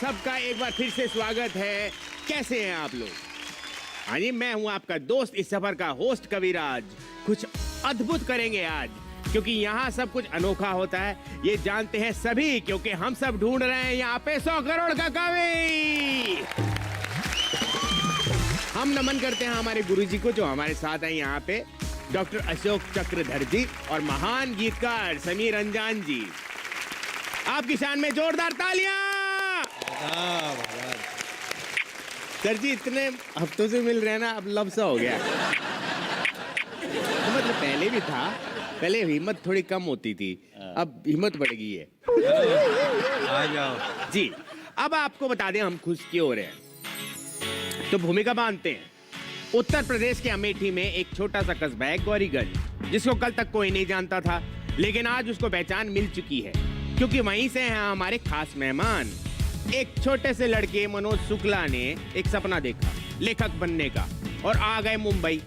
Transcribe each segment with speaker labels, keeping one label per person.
Speaker 1: सबका एक बार फिर से स्वागत है। कैसे हैं आप लोग? हाँ जी, मैं हूं आपका दोस्त, इस सफर का होस्ट कविराज। कुछ अद्भुत करेंगे आज, क्योंकि यहाँ सब कुछ अनोखा होता है। ये जानते हैं सभी, क्योंकि हम सब ढूंढ रहे हैं यहाँ पे 100 करोड़ का कवि। हम नमन करते हैं हमारे गुरुजी को, जो हमारे साथ हैं यहाँ पे, डॉक्टर अशोक चक्रधर जी और महान गीतकार समीर अंजान जी। आपकी शान में जोरदार तालियां। सर जी, इतने हफ्तों से मिल रहे हैं ना, अब लब सा हो गया। तो मतलब पहले भी था, पहले हिम्मत थोड़ी कम होती थी, अब हिम्मत बढ़ गई है।
Speaker 2: आ जाओ
Speaker 1: जी, अब आपको बता दें हम खुश क्यों हो रहे हैं। तो भूमिका बांधते हैं। उत्तर प्रदेश के अमेठी में एक छोटा सा कस्बा है गौरीगंज, जिसको कल तक कोई नहीं जानता था, लेकिन आज उसको पहचान मिल चुकी है, क्योंकि वहीं से हैं हमारे खास मेहमान। एक छोटे से लड़के मनोज शुक्ला ने एक सपना देखा लेखक बनने का, और आ गए मुंबई।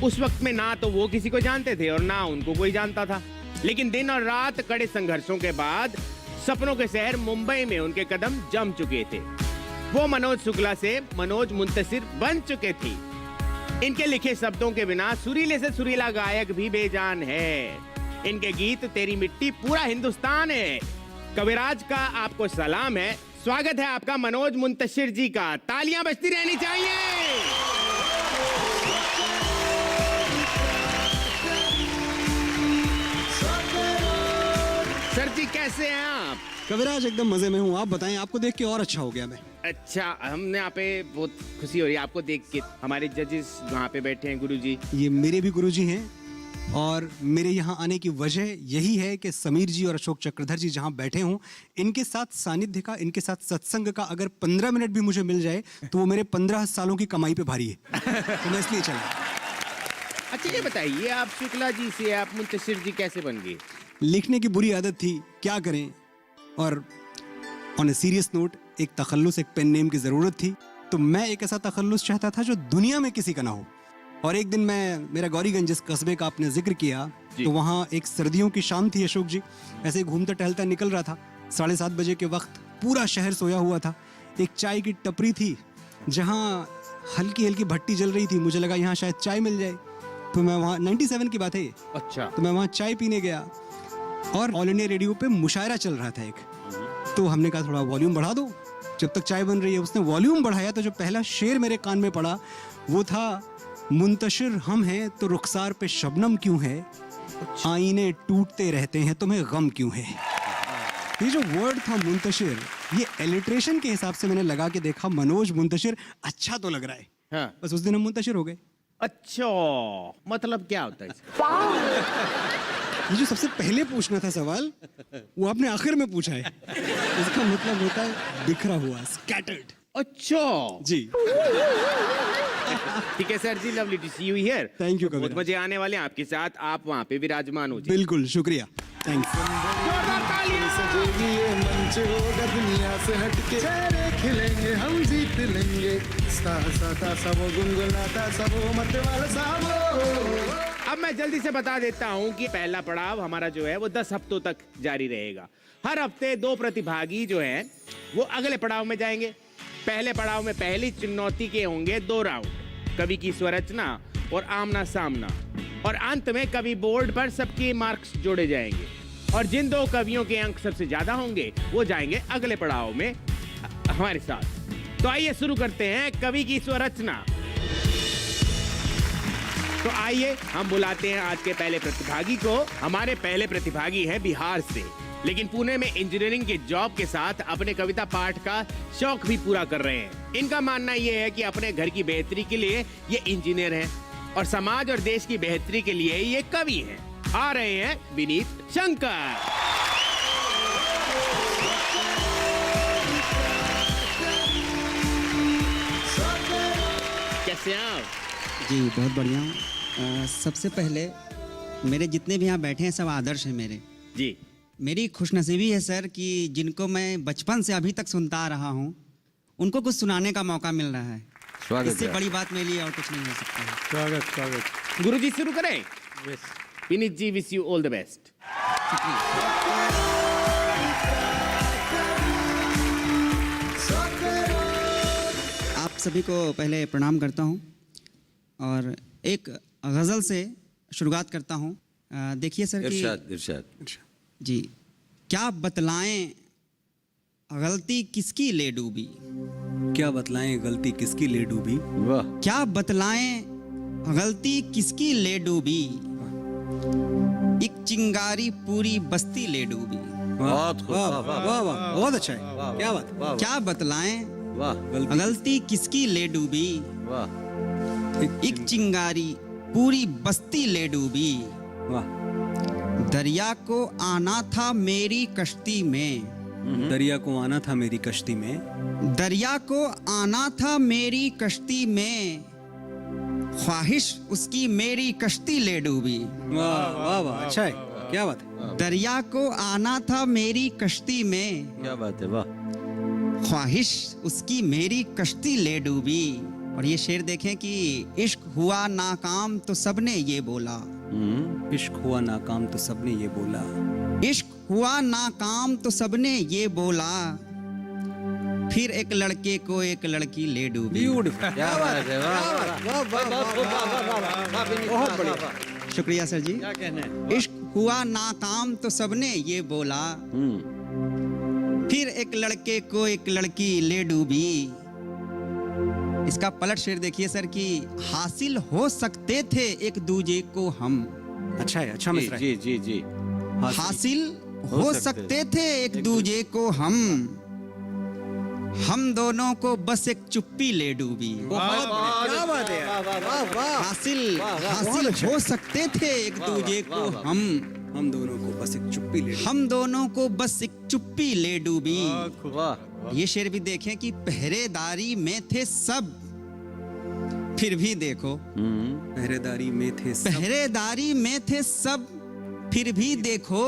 Speaker 1: उस वक्त में ना तो वो किसी को जानते थे और ना उनको कोई जानता था, लेकिन दिन और रात कड़े संघर्षों के बाद सपनों के शहर मुंबई में उनके कदम जम चुके थे। वो मनोज शुक्ला से मनोज मुंतशिर बन चुके थे। इनके लिखे शब्दों के बिना सुरीले से सुरीला गायक भी बेजान है। इनके गीत तेरी मिट्टी पूरा हिंदुस्तान है। कविराज का आपको सलाम है। स्वागत है आपका मनोज मुंतशिर जी का। तालियां बजती रहनी चाहिए। सर जी, कैसे हैं आप?
Speaker 3: कविराज एकदम मजे में हूँ। आप बताएं, आपको देख के और अच्छा हो गया मैं।
Speaker 1: अच्छा, हमने यहाँ पे बहुत खुशी हो रही है आपको देख के। हमारे जजेस वहाँ पे बैठे हैं, गुरुजी।
Speaker 3: ये मेरे भी गुरुजी हैं, और मेरे यहाँ आने की वजह यही है कि समीर जी और अशोक चक्रधर जी जहाँ बैठे हों, इनके साथ सानिध्य का, इनके साथ सत्संग का अगर 15 मिनट भी मुझे मिल जाए तो वो मेरे 15 सालों की कमाई पे भारी है। तो मैं इसलिए चला।
Speaker 1: अच्छा, ये बताइए, आप शुक्ला जी से आप मुंतशिर जी कैसे बन गए?
Speaker 3: लिखने की बुरी आदत थी, क्या करें। और ऑन ए सीरियस नोट, एक तखल्लुस, एक पेन नेम की ज़रूरत थी। तो मैं एक ऐसा तखल्लुस चाहता था जो दुनिया में किसी का ना हो। और एक दिन मेरा गौरीगंज, जिस कस्बे का आपने जिक्र किया, तो वहाँ एक सर्दियों की शाम थी अशोक जी। ऐसे ही घूमता टहलता निकल रहा था। 7:30 बजे के वक्त पूरा शहर सोया हुआ था। एक चाय की टपरी थी जहाँ हल्की हल्की भट्टी जल रही थी। मुझे लगा यहाँ शायद चाय मिल जाए, तो मैं वहाँ, 97 की बात है ये।
Speaker 1: अच्छा।
Speaker 3: तो मैं वहाँ चाय पीने गया, और ऑल इंडिया रेडियो पे मुशायरा चल रहा था एक। तो हमने कहा थोड़ा वॉल्यूम बढ़ा दो, जब तक चाय बन रही है। उसने वॉल्यूम बढ़ाया तो जो पहला शेर मेरे कान में पड़ा वो था, मुंतशिर हम हैं तो रुखसार पे शबनम क्यों है, आईने टूटते रहते हैं तुम्हें गम क्यों है। ये जो वर्ड था मुंतशिर, ये एलिट्रेशन के हिसाब से मैंने लगा के देखा, मनोज मुंतशिर अच्छा तो लग रहा है।
Speaker 1: हाँ।
Speaker 3: बस उस दिन हम मुंतशिर हो गए।
Speaker 1: अच्छा, मतलब क्या होता है इसका?
Speaker 3: ये जो सबसे पहले पूछना था सवाल, वो आपने आखिर में पूछा है। इसका मतलब होता है बिखरा हुआ, स्कैटर्ड।
Speaker 1: अच्छा
Speaker 3: जी।
Speaker 1: ठीक है सर जी, lovely to see you here.
Speaker 3: Thank you
Speaker 1: बहुत
Speaker 3: कविराज।
Speaker 1: मजे आने वाले हैं आपके साथ। आप वहाँ पे विराजमान हो जाइए।
Speaker 3: बिल्कुल, शुक्रिया, थैंक्स।
Speaker 1: जोरदार तालियां।
Speaker 4: सजेगी ये मंच, होगा दुनिया से हटके, चेहरे खिलेंगे, हम जीत लेंगे। सा सा ता सा वो गुनगुनाता सा वो मत वाला सा वो।
Speaker 1: अब मैं जल्दी से बता देता हूँ कि पहला पड़ाव हमारा जो है वो 10 हफ्तों तक जारी रहेगा। हर हफ्ते 2 प्रतिभागी जो हैं वो अगले पड़ाव में जाएंगे। पहले पड़ाव में पहली चुनौती के होंगे 2 राउंड, कवि की स्वरचना और आमना सामना, और अंत में कवि बोर्ड पर सबके मार्क्स जोड़े जाएंगे, और जिन 2 कवियों के अंक सबसे ज्यादा होंगे वो जाएंगे अगले पड़ाव में हमारे साथ। तो आइए शुरू करते हैं कवि की स्वरचना। तो आइए हम बुलाते हैं आज के पहले प्रतिभागी को। हमारे पहले प्रतिभागी है बिहार से, लेकिन पुणे में इंजीनियरिंग के जॉब के साथ अपने कविता पाठ का शौक भी पूरा कर रहे हैं। इनका मानना यह है कि अपने घर की बेहतरी के लिए ये इंजीनियर हैं और समाज और देश की बेहतरी के लिए ये कवि हैं। आ रहे हैं विनीत शंकर। कैसे हैं आप?
Speaker 5: जी बहुत बढ़िया हूँ। सबसे पहले मेरे जितने भी यहाँ बैठे हैं सब आदर्श हैं मेरे।
Speaker 1: जी।
Speaker 5: मेरी खुशनसीबी है सर कि जिनको मैं बचपन से अभी तक सुनता आ रहा हूँ उनको कुछ सुनाने का मौका मिल रहा है।
Speaker 2: स्वागत
Speaker 5: इससे
Speaker 2: है।
Speaker 5: बड़ी बात मेरे लिए और कुछ नहीं हो सकता है।
Speaker 4: स्वागत स्वागत।
Speaker 1: गुरुजी शुरू करें? Vineet ji, wish you all the best.
Speaker 5: शुक्रिया। सभी को पहले प्रणाम करता हूँ और एक गज़ल से शुरुआत करता हूँ। देखिए सर कि
Speaker 2: इरशाद इरशाद।
Speaker 5: जी, क्या बतलाएं गलती किसकी ले डूबी,
Speaker 3: क्या बतलाएं गलती किसकी ले डूबी,
Speaker 2: वाह
Speaker 5: क्या बतलाएं गलती किसकी ले डूबी, एक चिंगारी पूरी बस्ती ले डूबी।
Speaker 2: बहुत खूब,
Speaker 3: वाह
Speaker 2: वाह,
Speaker 3: वाह
Speaker 2: वाह,
Speaker 3: वाह वाह, बहुत अच्छा है, क्या बात है।
Speaker 2: वाह
Speaker 5: क्या बतलाएं
Speaker 2: वाह
Speaker 5: गलती किसकी ले डूबी,
Speaker 2: वाह
Speaker 5: एक चिंगारी पूरी बस्ती ले डूबी।
Speaker 3: वाह,
Speaker 5: दरिया को आना था मेरी कश्ती में,
Speaker 3: दरिया को आना था मेरी कश्ती में,
Speaker 5: दरिया को आना था मेरी कश्ती में, ख्वाहिश उसकी मेरी कश्ती ले डूबी।
Speaker 3: वाह वाह वाह, अच्छा है, क्या बात है।
Speaker 5: दरिया को आना था मेरी कश्ती में,
Speaker 2: क्या बात है, वाह
Speaker 5: ख्वाहिश उसकी मेरी कश्ती ले डूबी। और ये शेर देखें कि इश्क हुआ नाकाम तो सबने ये बोला,
Speaker 3: इश्क हुआ नाकाम तो सबने ये बोला,
Speaker 5: इश्क हुआ नाकाम तो सबने ये बोला, फिर एक लड़के को एक लड़की ले डूबी।
Speaker 3: ब्यूटीफुल,
Speaker 2: क्या बात है, वाह
Speaker 3: बहुत बढ़िया।
Speaker 5: शुक्रिया सर जी।
Speaker 2: क्या कहना है।
Speaker 5: इश्क हुआ नाकाम तो सबने ये बोला, फिर एक लड़के को एक लड़की ले डूबी। इसका पलट शेर देखिए सर कि हासिल हो सकते थे एक दूजे को हम,
Speaker 3: अच्छा है, अच्छा मिसरा है।
Speaker 2: जी जी जी
Speaker 5: हासिल हो सकते थे एक दूजे को हम दोनों को बस एक चुप्पी ले डूबी।
Speaker 3: बहुत बढ़िया, क्या बात है यार, वाह वाह,
Speaker 5: हासिल हो सकते थे एक दूजे को
Speaker 3: हम दोनों को बस एक चुप्पी ले ली।
Speaker 5: हम दोनों को बस एक चुप्पी ले डूबी।
Speaker 2: वाह
Speaker 5: ये शेर भी देखें कि पहरेदारी में थे सब, फिर भी देखो
Speaker 3: पहरेदारी में थे सब,
Speaker 5: पहरेदारी में थे सब, फिर भी देखो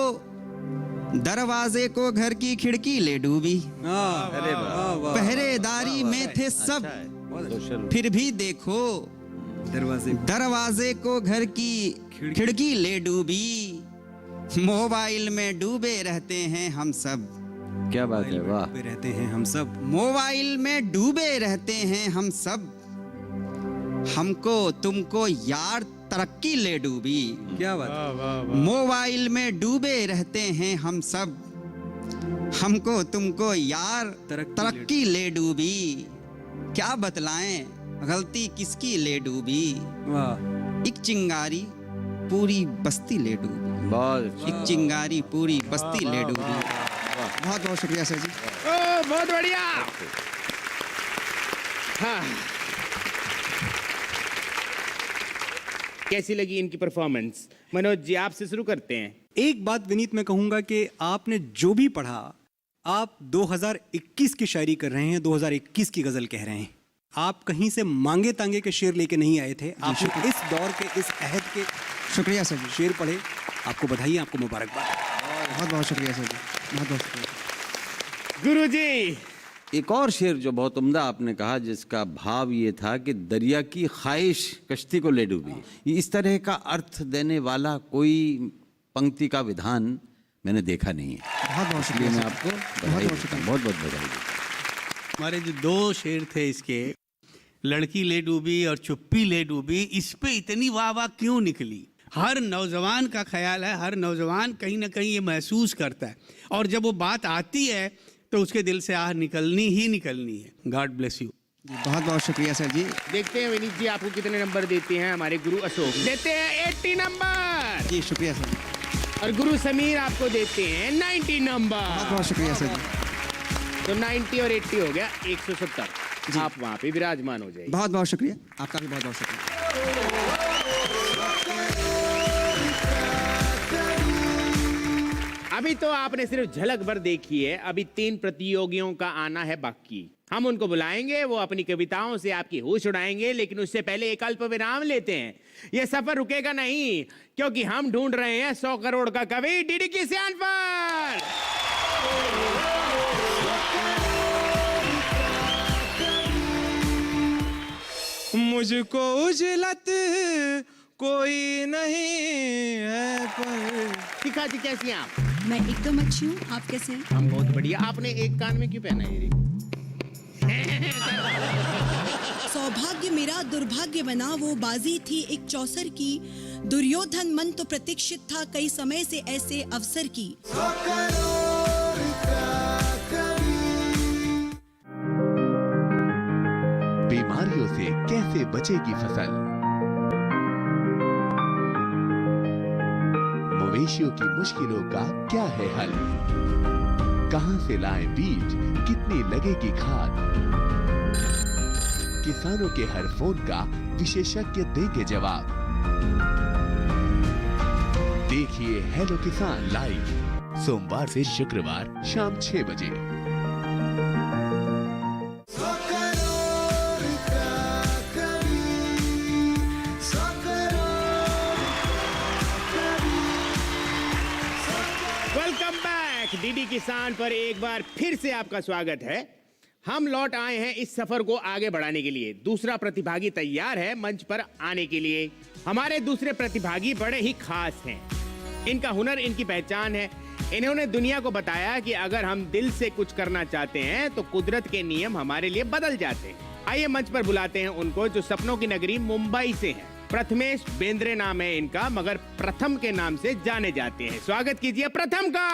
Speaker 5: दरवाजे को घर की खिड़की ले डूबी।
Speaker 2: अरे वाह
Speaker 5: पहरेदारी में थे सब, फिर भी देखो दरवाजे को घर की खिड़की ले डूबी। मोबाइल में डूबे रहते हैं हम सब,
Speaker 2: क्या बात है, वाह
Speaker 3: पे रहते हैं हम सब,
Speaker 5: मोबाइल में डूबे रहते हैं हम सब, हमको तुमको यार तरक्की ले डूबी।
Speaker 3: क्या बात है।
Speaker 5: मोबाइल में डूबे रहते हैं हम सब, हमको तुमको यार तरक्की ले डूबी। क्या बतलाएं गलती किसकी ले डूबी,
Speaker 3: वाह,
Speaker 5: एक चिंगारी पूरी बस्ती ले डूबी।
Speaker 2: बहुत
Speaker 5: एक चिंगारी पूरी बस्ती ले डूबी। बहुत बहुत शुक्रिया सर जी।
Speaker 1: ओ, बहुत बढ़िया। हाँ, कैसी लगी इनकी परफॉर्मेंस? मनोज जी, आपसे शुरू करते हैं।
Speaker 3: एक बात विनीत मैं कहूंगा कि आपने जो भी पढ़ा, आप 2021 की शायरी कर रहे हैं, 2021 की गजल कह रहे हैं। आप कहीं से मांगे तांगे के शेर लेके नहीं आए थे, आपने इस दौर के, इस अहद के
Speaker 5: शुक्रिया सर जी।
Speaker 3: शेर पढ़े। आपको बधाई, आपको मुबारकबाद।
Speaker 5: बहुत बहुत शुक्रिया सर जी, बहुत बहुत शुक्रिया।
Speaker 1: गुरुजी,
Speaker 2: एक और शेर जो बहुत उम्दा आपने कहा, जिसका भाव ये था कि दरिया की ख्वाहिश कश्ती को ले डूबी। ये इस तरह का अर्थ देने वाला कोई पंक्ति का विधान मैंने देखा नहीं है।
Speaker 5: बहुत बहुत
Speaker 2: इसलिए
Speaker 5: शुक्रिया
Speaker 2: मैं
Speaker 5: सर।
Speaker 2: आपको
Speaker 5: बहुत
Speaker 2: बधाई
Speaker 5: बहुत
Speaker 2: देता
Speaker 5: शुक्रिया।
Speaker 2: हूं, बहुत बहुत बधाई देता हूं।
Speaker 6: हमारे जो दो शेर थे इसके, लड़की ले डूबी और चुप्पी ले डूबी, इस पे इतनी वाह वाह क्यों निकली? हर नौजवान का ख्याल है, हर नौजवान कहीं ना कहीं ये महसूस करता है, और जब वो बात आती है तो उसके दिल से आह निकलनी ही निकलनी है। God bless you.
Speaker 5: बहुत बहुत शुक्रिया सर जी।
Speaker 1: देखते हैं विनीत जी आपको कितने नंबर देते हैं हमारे गुरु अशोक। देते हैं 80 नंबर।
Speaker 5: जी शुक्रिया सर जी।
Speaker 1: और गुरु समीर आपको देते हैं 90
Speaker 5: बहुत
Speaker 1: नंबर।
Speaker 5: बहुत शुक्रिया सर जी।
Speaker 1: तो 90 और 80 हो गया 170। आप वहां पे विराजमान हो जाइए।
Speaker 5: बहुत बहुत शुक्रिया आपका भी, बहुत बहुत शुक्रिया।
Speaker 1: अभी तो आपने सिर्फ झलक भर देखी है, अभी 3 प्रतियोगियों का आना है बाकी। हम उनको बुलाएंगे, वो अपनी कविताओं से आपकी होश उड़ाएंगे, लेकिन उससे पहले एक अल्प विराम लेते हैं। ये सफर रुकेगा नहीं, क्योंकि हम ढूंढ रहे हैं 100 करोड़ का कवि डीडी किसान पर।
Speaker 7: मुझको उजलत कोई नहीं है पर।
Speaker 1: शिखा जी कैसी हैं आप?
Speaker 8: मैं एकदम अच्छी हूँ, आप कैसे हैं?
Speaker 1: हम बहुत बढ़िया। आपने एक कान में क्यों पहना है ये?
Speaker 8: सौभाग्य मेरा दुर्भाग्य बना, वो बाजी थी एक चौसर की। दुर्योधन मन तो प्रतीक्षित था कई समय से ऐसे अवसर की।
Speaker 9: बीमारियों से कैसे बचेगी फसल, मवेशियों की मुश्किलों का क्या है हल, कहां से लाएं बीज, कितनी लगेगी खाद, किसानों के हर फोन का विशेषज्ञ देंगे जवाब। देखिए हेलो किसान लाइव सोमवार से शुक्रवार शाम 6 बजे।
Speaker 1: वेलकम बैक डीडी किसान पर एक बार फिर से आपका स्वागत है। हम लौट आए हैं इस सफर को आगे बढ़ाने के लिए। दूसरा प्रतिभागी तैयार है मंच पर आने के लिए। हमारे दूसरे प्रतिभागी बड़े ही खास हैं। इनका हुनर इनकी पहचान है। इन्होंने दुनिया को बताया कि अगर हम दिल से कुछ करना चाहते हैं तो कुदरत के नियम हमारे लिए बदल जाते हैं। आइए मंच पर बुलाते हैं उनको जो सपनों की नगरी मुंबई से हैं। प्रथमेश बेंद्रे नाम है इनका, मगर प्रथम के नाम से जाने जाते हैं। स्वागत कीजिए प्रथम का।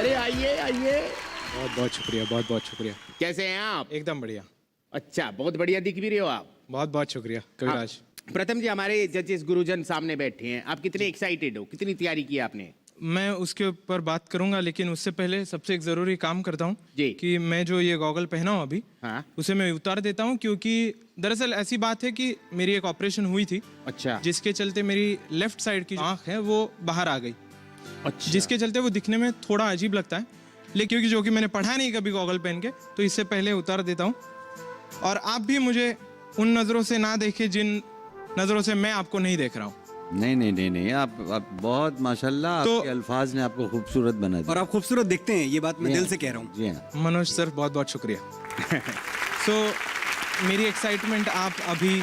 Speaker 1: अरे आइए आइए।
Speaker 7: बहुत बहुत शुक्रिया, बहुत बहुत शुक्रिया।
Speaker 1: कैसे हैं आप?
Speaker 7: एकदम बढ़िया।
Speaker 1: अच्छा, बहुत बढ़िया दिख भी रहे हो आप।
Speaker 7: बहुत बहुत शुक्रिया कविराज।
Speaker 1: प्रथम जी, हमारे जजेस गुरुजन सामने बैठे हैं। आप कितने एक्साइटेड हो? कितनी तैयारी की आपने?
Speaker 7: मैं उसके ऊपर बात करूंगा, लेकिन उससे पहले सबसे एक जरूरी काम करता हूँ
Speaker 1: जी।
Speaker 7: कि मैं जो ये गॉगल पहना हूँ अभी,
Speaker 1: हाँ।
Speaker 7: उसे मैं उतार देता हूँ, क्योंकि दरअसल ऐसी बात है कि मेरी एक ऑपरेशन हुई थी।
Speaker 1: अच्छा।
Speaker 7: जिसके चलते मेरी लेफ्ट साइड की जो आंख है वो बाहर आ गई।
Speaker 1: अच्छा।
Speaker 7: जिसके चलते वो दिखने में थोड़ा अजीब लगता है, लेकिन क्योंकि जो कि मैंने पढ़ा नहीं कभी गॉगल पहन के, तो इससे पहले उतार देता हूँ। और आप भी मुझे उन नज़रों से ना देखें जिन नज़रों से मैं आपको नहीं देख रहा हूँ।
Speaker 2: नहीं नहीं नहीं नहीं, आप बहुत माशाल्लाह,
Speaker 3: तो-
Speaker 2: आपके अल्फाज ने आपको खूबसूरत बना
Speaker 3: और
Speaker 2: दिया।
Speaker 3: आप खूबसूरत दिखते हैं, ये बात मैं दिल से कह रहा हूँ।
Speaker 2: जी हाँ।
Speaker 7: मनोज सर, बहुत बहुत शुक्रिया। मेरी एक्साइटमेंट आप अभी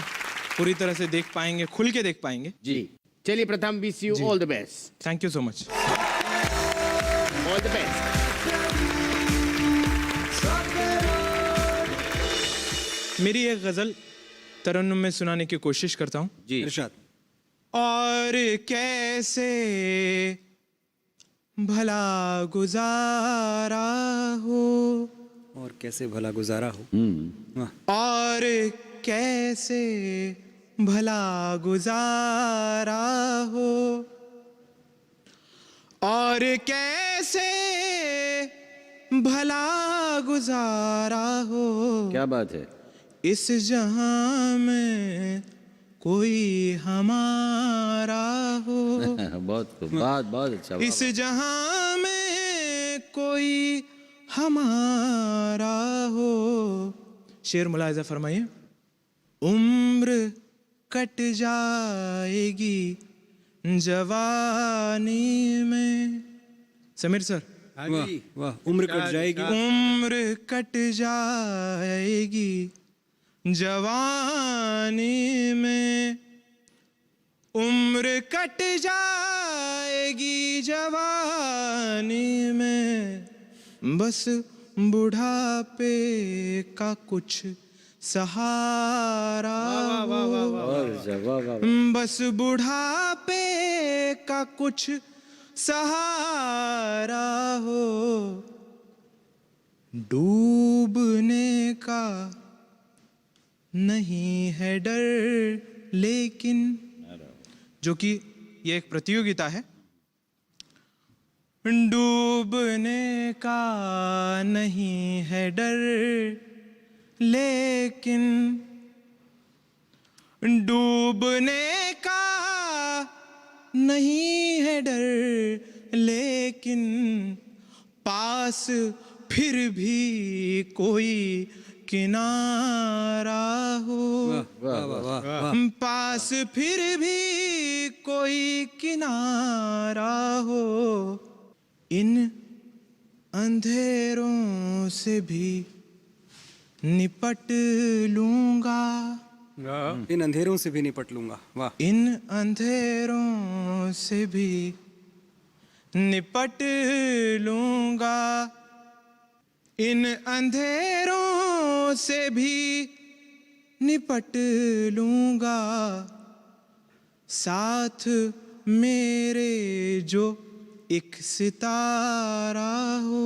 Speaker 7: पूरी तरह से देख पाएंगे, खुल के देख पाएंगे।
Speaker 1: जी चलिए प्रथम, wish you all the best.
Speaker 7: Thank you so much.
Speaker 1: All the best.
Speaker 7: मेरी एक गजल तरन्नुम में सुनाने की कोशिश करता हूँ।
Speaker 2: जी
Speaker 3: इरशाद।
Speaker 7: और कैसे भला गुजारा हो,
Speaker 3: और कैसे भला गुजारा हो। वाह।
Speaker 7: और कैसे भला गुजारा हो, और कैसे भला गुजारा हो,
Speaker 2: क्या बात है।
Speaker 7: इस जहां में कोई हमारा हो।
Speaker 2: बहुत खूब, बहुत अच्छा।
Speaker 7: इस जहां में कोई हमारा हो। शेर मुलाहिजा फरमाइए। उम्र कट जाएगी जवानी में। समीर सर।
Speaker 3: वाह वाह। उम्र कट जाएगी।
Speaker 7: उम्र कट जाएगी जवानी में, उम्र कट जाएगी जवानी में, बस बुढ़ापे का कुछ सहारा हो, बस बुढ़ापे का कुछ सहारा हो, डूबने का नहीं है डर लेकिन, जो कि ये एक प्रतियोगिता है। डूबने का नहीं है डर लेकिन, डूबने का नहीं है डर लेकिन, पास फिर भी कोई किनारा हो,
Speaker 3: वाह वाह वाह।
Speaker 7: पास फिर भी कोई किनारा हो, इन अंधेरों से भी निपट लूंगा,
Speaker 3: इन अंधेरों से भी निपट लूंगा। वाह।
Speaker 7: इन अंधेरों से भी निपट लूंगा, इन अंधेरों से भी निपट लूंगा, साथ मेरे जो एक सितारा हो।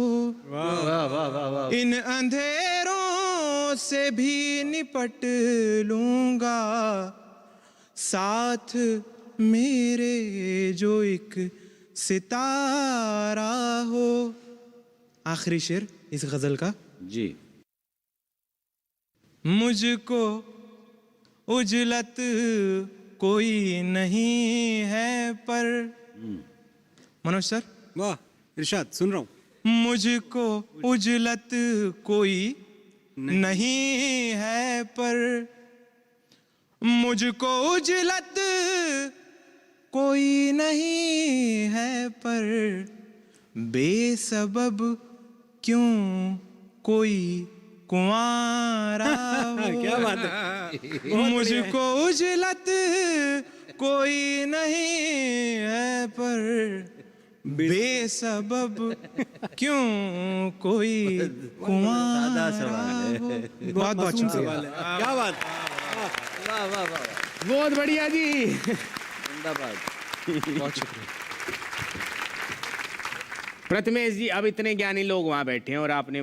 Speaker 7: इन अंधेरों से भी निपट लूंगा, साथ मेरे जो एक सितारा हो। आखिरी शेर इस गजल का।
Speaker 2: जी।
Speaker 7: मुझको उजलत कोई नहीं है पर, मनोज सर।
Speaker 3: वाह इरशाद, सुन रहा हूँ।
Speaker 7: मुझको उजलत कोई नहीं है पर, मुझको उजलत कोई नहीं है पर, बेसबब क्यों कोई कुंवारा हो।
Speaker 3: क्या बात है।
Speaker 7: मुझको उजलत कोई नहीं है पर, बेसबब क्यों कोई कुंवारा हो। बहुत बहुत शुक्रिया।
Speaker 3: क्या बात।
Speaker 2: वाह वाह वाह,
Speaker 1: बहुत बढ़िया जी।
Speaker 2: जिंदाबाद।
Speaker 7: बहुत शुक्रिया।
Speaker 1: प्रथमेश जी, अब इतने ज्ञानी लोग वहां बैठे हैं और आपने,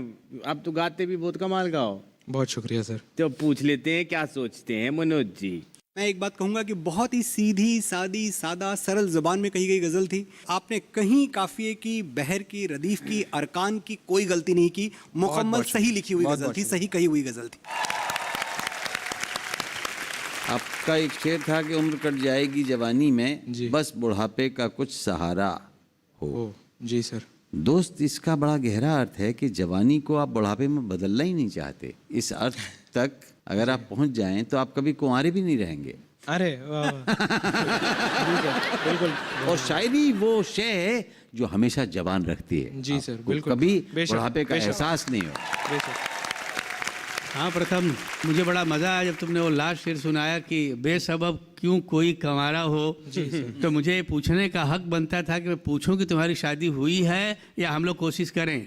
Speaker 1: अब तो गाते भी बहुत कमाल गाओ।
Speaker 7: बहुत शुक्रिया सर।
Speaker 1: तो पूछ लेते हैं क्या सोचते हैं मनोज जी।
Speaker 3: मैं एक बात कहूंगा कि बहुत ही सीधी सादी सादा सरल जुबान में कही गई गजल थी। आपने कहीं काफिये की, बहर की, रदीफ की, अरकान की कोई गलती नहीं की। मुकम्मल सही लिखी हुई गजल थी, सही कही हुई गजल थी।
Speaker 2: आपका एक शेर था कि उम्र कट जाएगी जवानी में,
Speaker 7: जी।
Speaker 2: बस बुढ़ापे का कुछ सहारा हो।
Speaker 7: जी सर।
Speaker 2: दोस्त, इसका बड़ा गहरा अर्थ है कि जवानी को आप बुढ़ापे में बदलना ही नहीं चाहते। इस अर्थ तक अगर आप पहुंच जाएं तो आप कभी कुंवारे भी नहीं रहेंगे।
Speaker 7: अरे वाह बिल्कुल।
Speaker 2: और शायरी वो शय है जो हमेशा जवान रखती है।
Speaker 7: जी सर,
Speaker 2: आपको
Speaker 7: बिल्कुल।
Speaker 2: कभी
Speaker 7: बेशक,
Speaker 2: बुढ़ापे का
Speaker 7: बेशक।
Speaker 2: एहसास नहीं हो।
Speaker 6: हाँ प्रथम, मुझे बड़ा मज़ा आया जब तुमने वो लास्ट शेर सुनाया कि बेसबब क्यों कोई कंवारा हो। तो मुझे ये पूछने का हक बनता था कि मैं पूछूं कि तुम्हारी शादी हुई है या हम लोग कोशिश करें।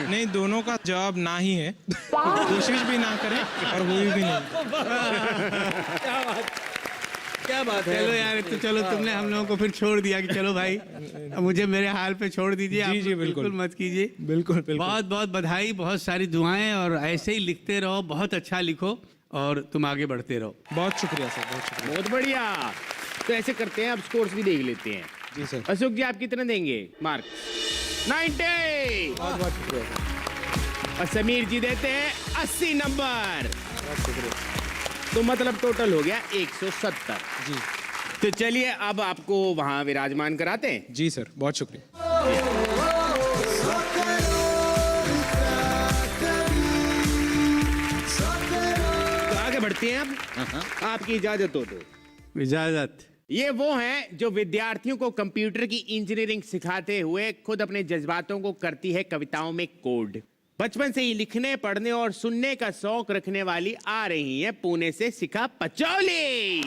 Speaker 7: नहीं, दोनों का जवाब ना ही है। कोशिश भी ना करें और हुई भी नहीं।
Speaker 2: क्या बात है।
Speaker 6: चलो यार, तो चलो तुमने हम लोगों को फिर छोड़ दिया कि चलो भाई अब मुझे मेरे हाल पे छोड़ दीजिए। आप
Speaker 7: जी, बिल्कुल।
Speaker 6: मत कीजिए।
Speaker 7: बिल्कुल बिल्कुल।
Speaker 6: बहुत बहुत बधाई, बहुत सारी दुआएं, और ऐसे ही लिखते रहो, बहुत अच्छा लिखो और तुम आगे बढ़ते रहो।
Speaker 7: बहुत शुक्रिया सर, बहुत शुक्रिया।
Speaker 1: बहुत बढ़िया। तो ऐसे करते हैं, अब स्कोर्स भी देख लेते हैं।
Speaker 7: जी सर।
Speaker 1: अशोक जी, आप कितने देंगे मार्क? 90।
Speaker 7: बहुत बहुत शुक्रिया।
Speaker 1: और समीर जी देते हैं 80 नंबर। तो मतलब टोटल हो गया 170।
Speaker 7: जी
Speaker 1: तो चलिए अब आपको वहां विराजमान कराते हैं।
Speaker 7: जी सर, बहुत शुक्रिया।
Speaker 1: तो आगे बढ़ते हैं अब, आपकी इजाजत हो तो।
Speaker 6: इजाजत।
Speaker 1: ये वो हैं जो विद्यार्थियों को कंप्यूटर की इंजीनियरिंग सिखाते हुए खुद अपने जज्बातों को करती है कविताओं में कोड। बचपन से ही लिखने, पढ़ने और सुनने का शौक रखने वाली आ रही हैं पुणे से शिखा पचौली।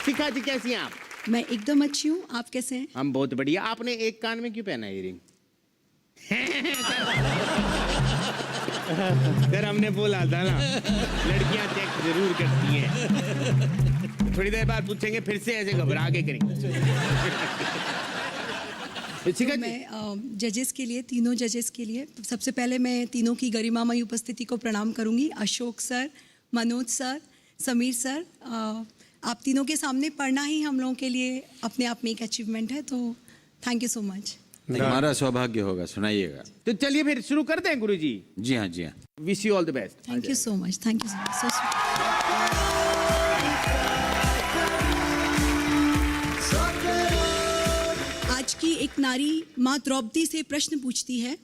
Speaker 1: शिखा जी, कैसी हैं आप?
Speaker 8: मैं एकदम अच्छी हूँ, आप कैसे हैं?
Speaker 1: हम बहुत बढ़िया। आपने एक कान में क्यों पहना इयरिंग? सर, हमने बोला था ना, लड़कियां चेक जरूर करती हैं। थोड़ी देर बाद पूछेंगे, फिर से ऐसे घबरा के करेंगे।
Speaker 8: मैं जजेस के लिए, तीनों जजेस के लिए सबसे पहले मैं तीनों की गरिमामयी उपस्थिति को प्रणाम करूंगी। Ashok sir, Manoj sir, Sameer sir, आप तीनों के सामने पढ़ना ही हम लोगों के लिए अपने आप में एक अचीवमेंट है, तो थैंक यू सो मच।
Speaker 2: हमारा सौभाग्य होगा, सुनाइएगा।
Speaker 1: तो चलिए फिर शुरू करते हैं गुरुजी।
Speaker 2: जी हाँ, जी हाँ।
Speaker 1: Wish you all the best.
Speaker 8: Thank you so much, thank you so much, so sweet. आज की एक नारी माँ द्रौपदी से प्रश्न पूछती है,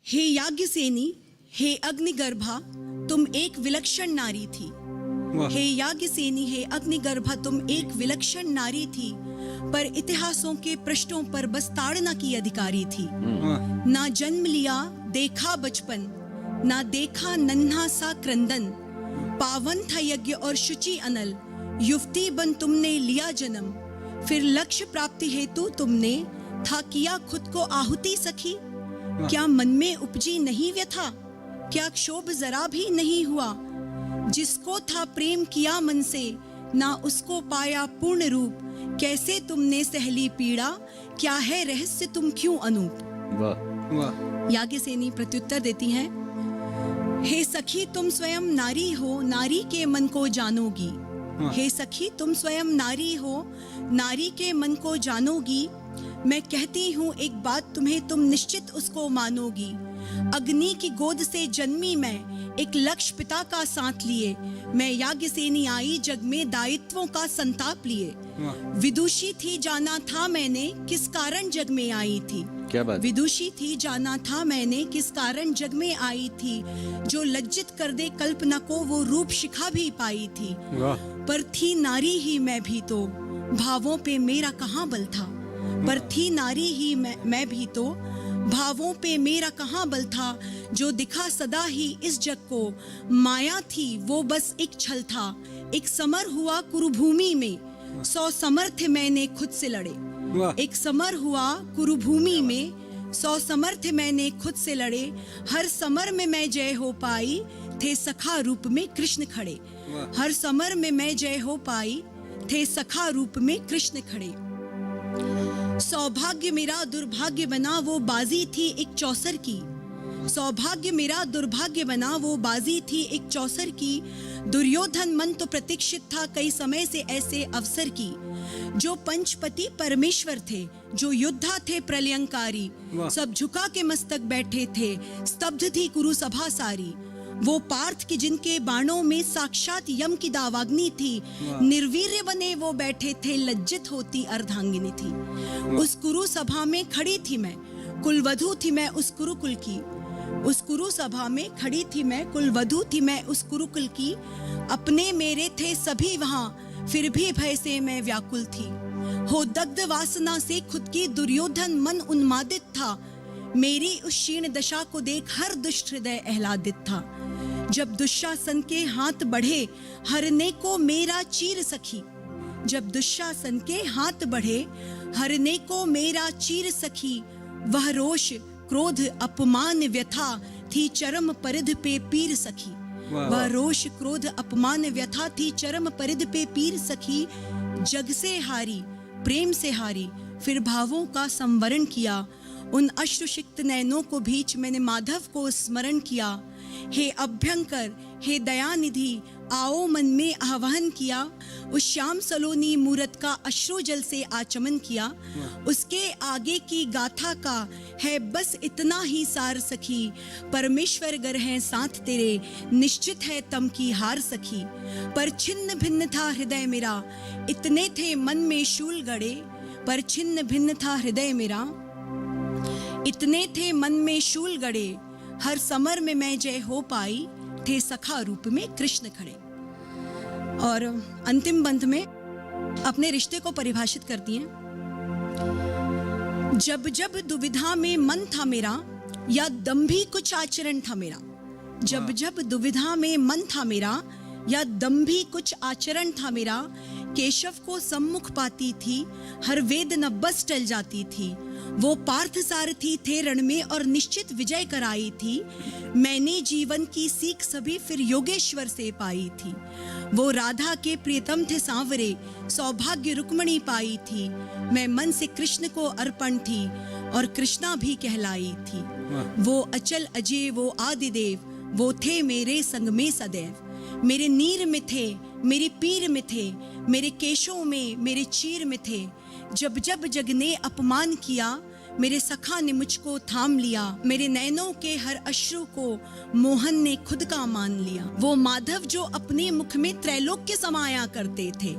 Speaker 8: हे याज्ञसेनी, हे अग्निगर्भा, तुम एक विलक्षण नारी थी। हे याज्ञसेनी, हे अग्निगर्भा, तुम एक विलक्षण नारी थी, पर इतिहासों के पृष्ठों पर बस ताड़ना की अधिकारी थी। ना जन्म लिया, देखा बचपन, ना देखा नन्हा सा क्रंदन, पावन था यज्ञ और शुचि अनल, युवती बन तुमने लिया जन्म, फिर लक्ष्य प्राप्ति हेतु तुमने था किया खुद को आहुति सखी। क्या मन में उपजी नहीं व्यथा, क्या क्षोभ जरा भी नहीं हुआ, जिसको था प्रेम किया मन से, ना उसको पाया पूर्ण रूप, कैसे तुमने सहली पीड़ा, क्या है रहस्य तुम क्यों अनूप।
Speaker 2: वाह
Speaker 3: वाह।
Speaker 8: याज्ञसेनी प्रत्युत्तर देती हैं, हे सखी तुम स्वयं नारी हो, नारी के मन को जानोगी। हे सखी तुम स्वयं नारी हो, नारी के मन को जानोगी। मैं कहती हूँ एक बात तुम्हें, तुम निश्चित उसको मानोगी। अग्नि की गोद से जन्मी मैं, एक लक्ष्य पिता का साथ लिए, मैं याज्ञसेनी आई जग में दायित्वों का संताप लिए। विदुषी थी जाना था मैंने, किस कारण जग में आई थी।
Speaker 2: क्या बात।
Speaker 8: विदुषी थी जाना था मैंने, किस कारण जग में आई थी, जो लज्जित कर दे कल्पना को वो रूप शिखा भी पाई थी। पर थी नारी ही मैं भी तो, भावों पे मेरा कहाँ बल था। पर थी नारी ही मैं भी तो, भावों पे मेरा कहाँ बल था, जो दिखा सदा ही इस जग को, माया थी वो बस एक छल था। एक समर हुआ कुरुभूमि में, 100 समर्थ मैंने खुद से लड़े। एक समर हुआ कुरुभूमि में, 100 समर्थ मैंने खुद से लड़े, हर समर में मैं जय हो पाई, थे सखा रूप में कृष्ण खड़े। हर समर में मैं जय हो पाई, थे सखा रूप में कृष्ण खड़े। सौभाग्य मेरा दुर्भाग्य बना वो बाजी थी एक चौसर की, सौभाग्य मेरा दुर्भाग्य बना वो बाजी थी एक चौसर की। दुर्योधन मन तो प्रतीक्षित था कई समय से ऐसे अवसर की, जो पंचपति परमेश्वर थे, जो योद्धा थे प्रलयंकारी, सब झुका के मस्तक बैठे थे, स्तब्ध थी कुरु सभा सारी। वो पार्थ की जिनके बाणों में साक्षात यम की दावाग्नि थी, निर्वीर्य बने वो बैठे थे, लज्जित होती अर्धांगिनी थी। उस कुरु सभा में खड़ी थी मैं, कुलवधू थी मैं उस कुरुकुल की। उस कुरु सभा में खड़ी थी मैं, कुलवधू थी मैं उस कुरुकुल की। अपने मेरे थे सभी वहां, फिर भी भय से मैं व्याकुल थी। हो दग्ध वासना से खुद की दुर्योधन मन उन्मादित था, मेरी उस क्षीण दशा को देख हर दुष्ट हृदय आह्लादित था। जब दुशासन के हाथ बढ़े हरने को मेरा चीर सखी, जब दुशासन के हाथ बढ़े हरने को मेरा चीर सखी। वह रोष क्रोध अपमान व्यथा थी चरम परिध पे पीर सखी। वह रोष क्रोध अपमान व्यथा थी चरम परिध पे पीर सखी। जग से हारी प्रेम से हारी, फिर भावों का संवरण किया। उन अश्रुसिक्त नैनों को बीच मैंने माधव को स्मरण किया। हे अभ्यंकर हे दयानिधि, आओ मन में आह्वान किया। उस श्याम सलोनी मूरत का अश्रु जल से आचमन किया। उसके आगे की गाथा का है बस इतना ही सार सखी। परमेश्वर गर हैं साथ तेरे, निश्चित है तम की हार सखी। पर छिन्न भिन्न था हृदय मेरा, इतने थे मन में शूल गड़े। पर छिन्न भिन्न था हृदय मेरा, इतने थे मन में शूल गड़े। हर समर में मैं जय हो पाई, थे सखा रूप में कृष्ण खड़े। और अंतिम बंध में अपने रिश्ते को परिभाषित करती हैं। जब जब दुविधा में मन था मेरा, या दंभी कुछ आचरण था मेरा। जब जब दुविधा में मन था मेरा, या दंभी कुछ आचरण था मेरा। केशव को सम्मुख पाती थी, हर वेदना बस टल जाती थी। वो पार्थ सारथी थे रण में और निश्चित विजय कराई थी। मैंने जीवन की सीख सभी फिर योगेश्वर से पाई थी। वो राधा के प्रियतम थे सांवरे, सौभाग्य रुक्मणी पाई थी। मैं मन से कृष्ण को अर्पण थी और कृष्णा भी कहलाई थी। वो अचल अजय वो आदिदेव, वो थे मेरे संग में सदैव। मेरे नीर में थे, मेरी पीर में थे, मेरे केशों में, मेरे चीर में थे। जब जब जग ने अपमान किया, मेरे सखा ने मुझको थाम लिया। मेरे नैनों के हर अश्रु को मोहन ने खुद का मान लिया। वो माधव जो अपने मुख में त्रैलोक्य समाया करते थे,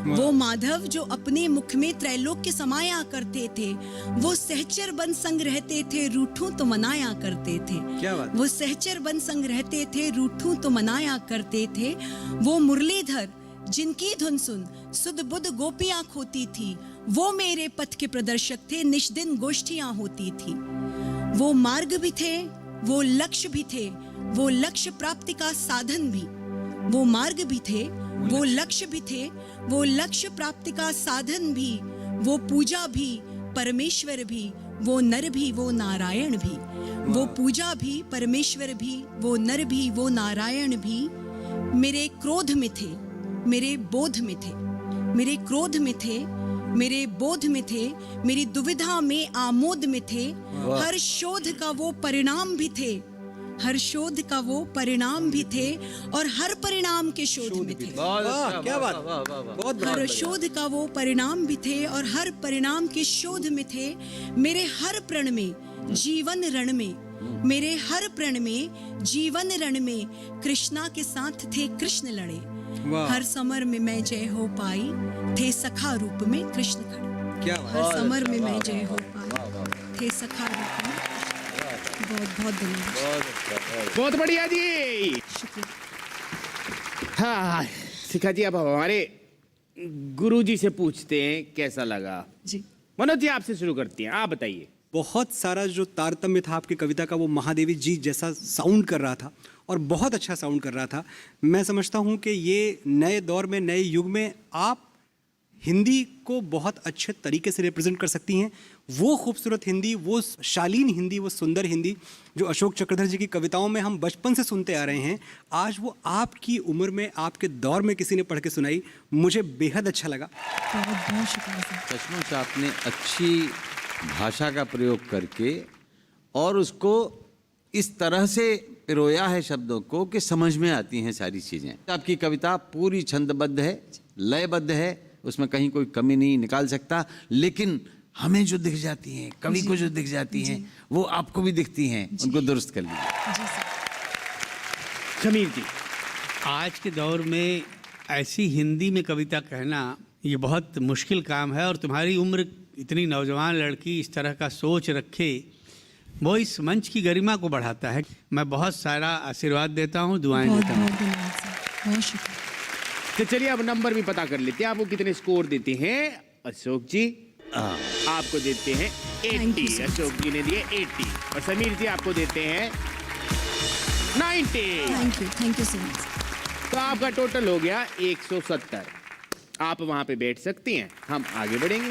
Speaker 8: वो माधव जो अपने मुख में त्रैलोक्य समाया करते थे। वो सहचर बन संग रहते थे, रूठूं तो मनाया करते थे।
Speaker 3: क्या बात।
Speaker 8: वो सहचर बन संग रहते थे, रूठूं तो मनाया करते थे। वो मुरलीधर जिनकी धुन सुन सुध बुध गोपियां खोती थी, वो मेरे पथ के प्रदर्शक थे, निष्दिन गोष्ठियां होती थी। वो मार्ग भी थे, वो लक्ष्य भी थे, वो लक्ष्य प्राप्ति का साधन भी, वो मार्ग भी थे, वो लक्ष्य भी थे, वो लक्ष्य प्राप्ति का साधन भी, वो पूजा भी, परमेश्वर भी, वो नर भी, वो नारायण भी, वो पूजा भी, परमेश्वर भी, वो नर भी, वो नारायण भी। मेरे क्रोध में थे, मेरे बोध में थे, मेरे क्रोध में थे, मेरे बोध में थे, मेरी दुविधा में आमोद में थे, हर शोध का वो परिणाम भी थे, हर शोध का वो परिणाम भी थे, और हर परिणाम के शोध में थे।
Speaker 3: क्या बात, बहुत
Speaker 8: हर शोध का वो परिणाम भी थे, और हर परिणाम के शोध में थे। मेरे हर प्रण में, जीवन रण में, मेरे हर प्रण में, जीवन रण में, कृष्णा के साथ थे कृष्ण लड़े। हर समर में मैं जय हो पाई, थे सखा रूप में कृष्ण खड़े।
Speaker 3: क्या बात।
Speaker 8: हर समर में मैं जय हो पाई, थे सखा रूप में। बहुत बहुत धन्यवाद।
Speaker 1: बहुत बढ़िया जी।
Speaker 8: शुक्रिया।
Speaker 1: हाँ शिखा जी, अब हमारे गुरुजी से पूछते हैं कैसा लगा।
Speaker 8: जी
Speaker 1: मनोज जी आपसे शुरू करती हैं, आप बताइए।
Speaker 3: बहुत सारा जो तारतम्य था आपकी कविता का, वो महादेवी जी जैसा साउंड कर रहा था, और बहुत अच्छा साउंड कर रहा था। मैं समझता हूँ कि ये नए दौर में, नए युग में आप हिंदी को बहुत अच्छे तरीके से रिप्रेजेंट कर सकती हैं। वो खूबसूरत हिंदी, वो शालीन हिंदी, वो सुंदर हिंदी जो अशोक चक्रधर जी की कविताओं में हम बचपन से सुनते आ रहे हैं, आज वो आपकी उम्र में, आपके दौर में किसी ने पढ़ के सुनाई। मुझे बेहद अच्छा लगा।
Speaker 8: बहुत बहुत शुक्रिया सर।
Speaker 2: सचमुच आपने अच्छी भाषा का प्रयोग करके और उसको इस तरह से पिरोया है शब्दों को कि समझ में आती हैं सारी चीज़ें। आपकी कविता पूरी छंदबद्ध है, लयबद्ध है, उसमें कहीं कोई कमी नहीं निकाल सकता। लेकिन हमें जो दिख जाती हैं, कवि को जो दिख जाती हैं, वो आपको भी दिखती हैं, उनको दुरुस्त कर लीजिए।
Speaker 8: जी सर।
Speaker 1: समीर जी।
Speaker 6: आज के दौर में ऐसी हिंदी में कविता कहना ये बहुत मुश्किल काम है, और तुम्हारी उम्र, इतनी नौजवान लड़की इस तरह का सोच रखे, वो इस मंच की गरिमा को बढ़ाता है। मैं बहुत सारा आशीर्वाद देता हूँ, दुआएं
Speaker 8: बहुत
Speaker 6: देता हूँ।
Speaker 8: बहुत धन्यवाद सर, बहुत शुक्रिया।
Speaker 1: तो चलिए अब नंबर भी पता कर लेते हैं, आपको कितने स्कोर देते हैं। अशोक जी आपको देते हैं
Speaker 8: Thank you,
Speaker 1: 80,
Speaker 8: sir.
Speaker 1: अशोक जी ने दिए 80, और समीर जी आपको देते हैं 90।
Speaker 8: Thank you so much.
Speaker 1: तो आपका टोटल हो गया 170। आप वहां पे बैठ सकती हैं, हम आगे बढ़ेंगे।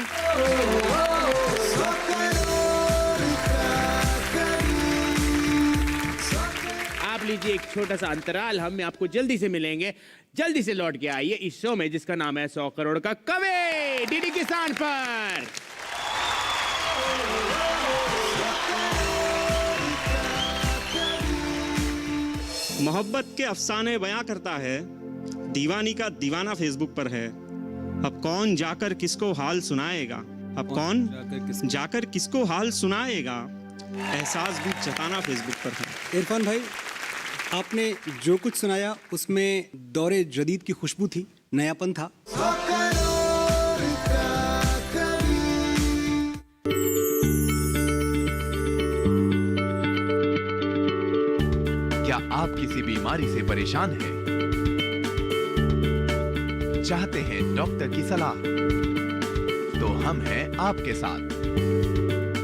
Speaker 1: आप लीजिए एक छोटा सा अंतराल, हम आपको जल्दी से मिलेंगे। जल्दी से लौट के आइए इस शो में जिसका नाम है 100 करोड़ का कवि, डीडी किसान पर।
Speaker 10: मोहब्बत के अफसाने बयां करता है, दीवानी का दीवाना फेसबुक पर है। अब कौन जाकर किसको हाल सुनाएगा, अब कौन जाकर किसको हाल सुनाएगा, एहसास भी जताना फेसबुक पर है।
Speaker 3: इरफान भाई, आपने जो कुछ सुनाया उसमें दौरे जदीद की खुशबू थी, नयापन था।
Speaker 9: क्या आप किसी बीमारी से परेशान हैं? चाहते हैं डॉक्टर की सलाह? तो हम हैं आपके साथ,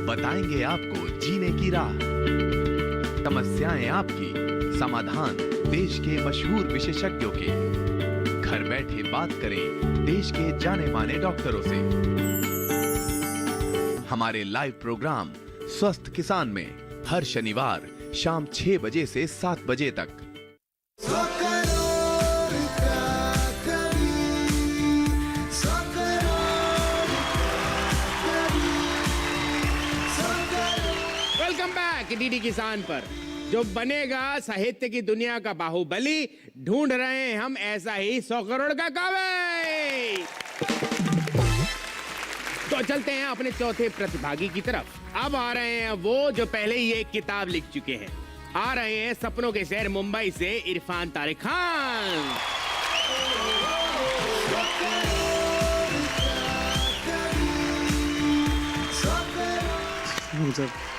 Speaker 9: बताएंगे आपको जीने की राह। समस्याएं आपकी, समाधान देश के मशहूर विशेषज्ञों के। घर बैठे बात करें देश के जाने माने डॉक्टरों से। हमारे लाइव प्रोग्राम स्वस्थ किसान में हर शनिवार शाम 6 बजे से 7 बजे तक।
Speaker 1: वेलकम बैक डीडी किसान पर। जो बनेगा साहित्य की दुनिया का बाहुबली, ढूंढ रहे हैं हम ऐसा ही 100 करोड़ का कवि। तो चलते हैं अपने चौथे प्रतिभागी की तरफ। अब आ रहे हैं वो जो पहले ही एक किताब लिख चुके हैं। आ रहे हैं सपनों के शहर मुंबई से इरफान तारिक खान।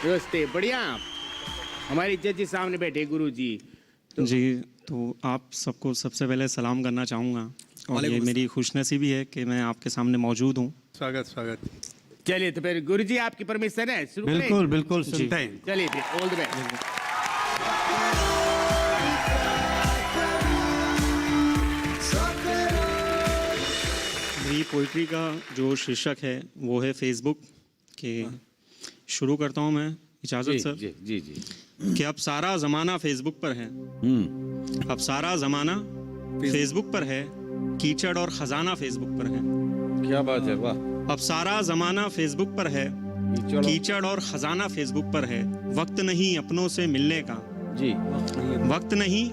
Speaker 1: नमस्ते, बढ़िया। हमारी जज जी सामने बैठे गुरु जी।
Speaker 10: जी, तो आप सबको सबसे पहले सलाम करना चाहूँगा, और ये मेरी खुशनसीबी है कि मैं आपके सामने मौजूद हूँ।
Speaker 6: स्वागत स्वागत।
Speaker 1: चलिए तो फिर गुरु जी आपकी परमिशन है, शुरू करें?
Speaker 6: बिल्कुल बिल्कुल सुनते हैं।
Speaker 1: चलिए फिर ऑल द बेस्ट।
Speaker 10: मेरी पोइट्री का जो शीर्षक है वो है फेसबुक के। शुरू करता हूँ मैं, इजाज़त सर।
Speaker 2: जी जी जी।
Speaker 10: कि अब सारा ज़माना फेसबुक पर है, अब सारा ज़माना फेसबुक पर है, कीचड़ और ख़जाना फेसबुक पर है।
Speaker 2: क्या बात है, वाह।
Speaker 10: अब सारा ज़माना फेसबुक पर है, कीचड़ और ख़जाना फेसबुक पर है। वक्त नहीं अपनों से मिलने का,
Speaker 2: जी,
Speaker 10: वक्त नहीं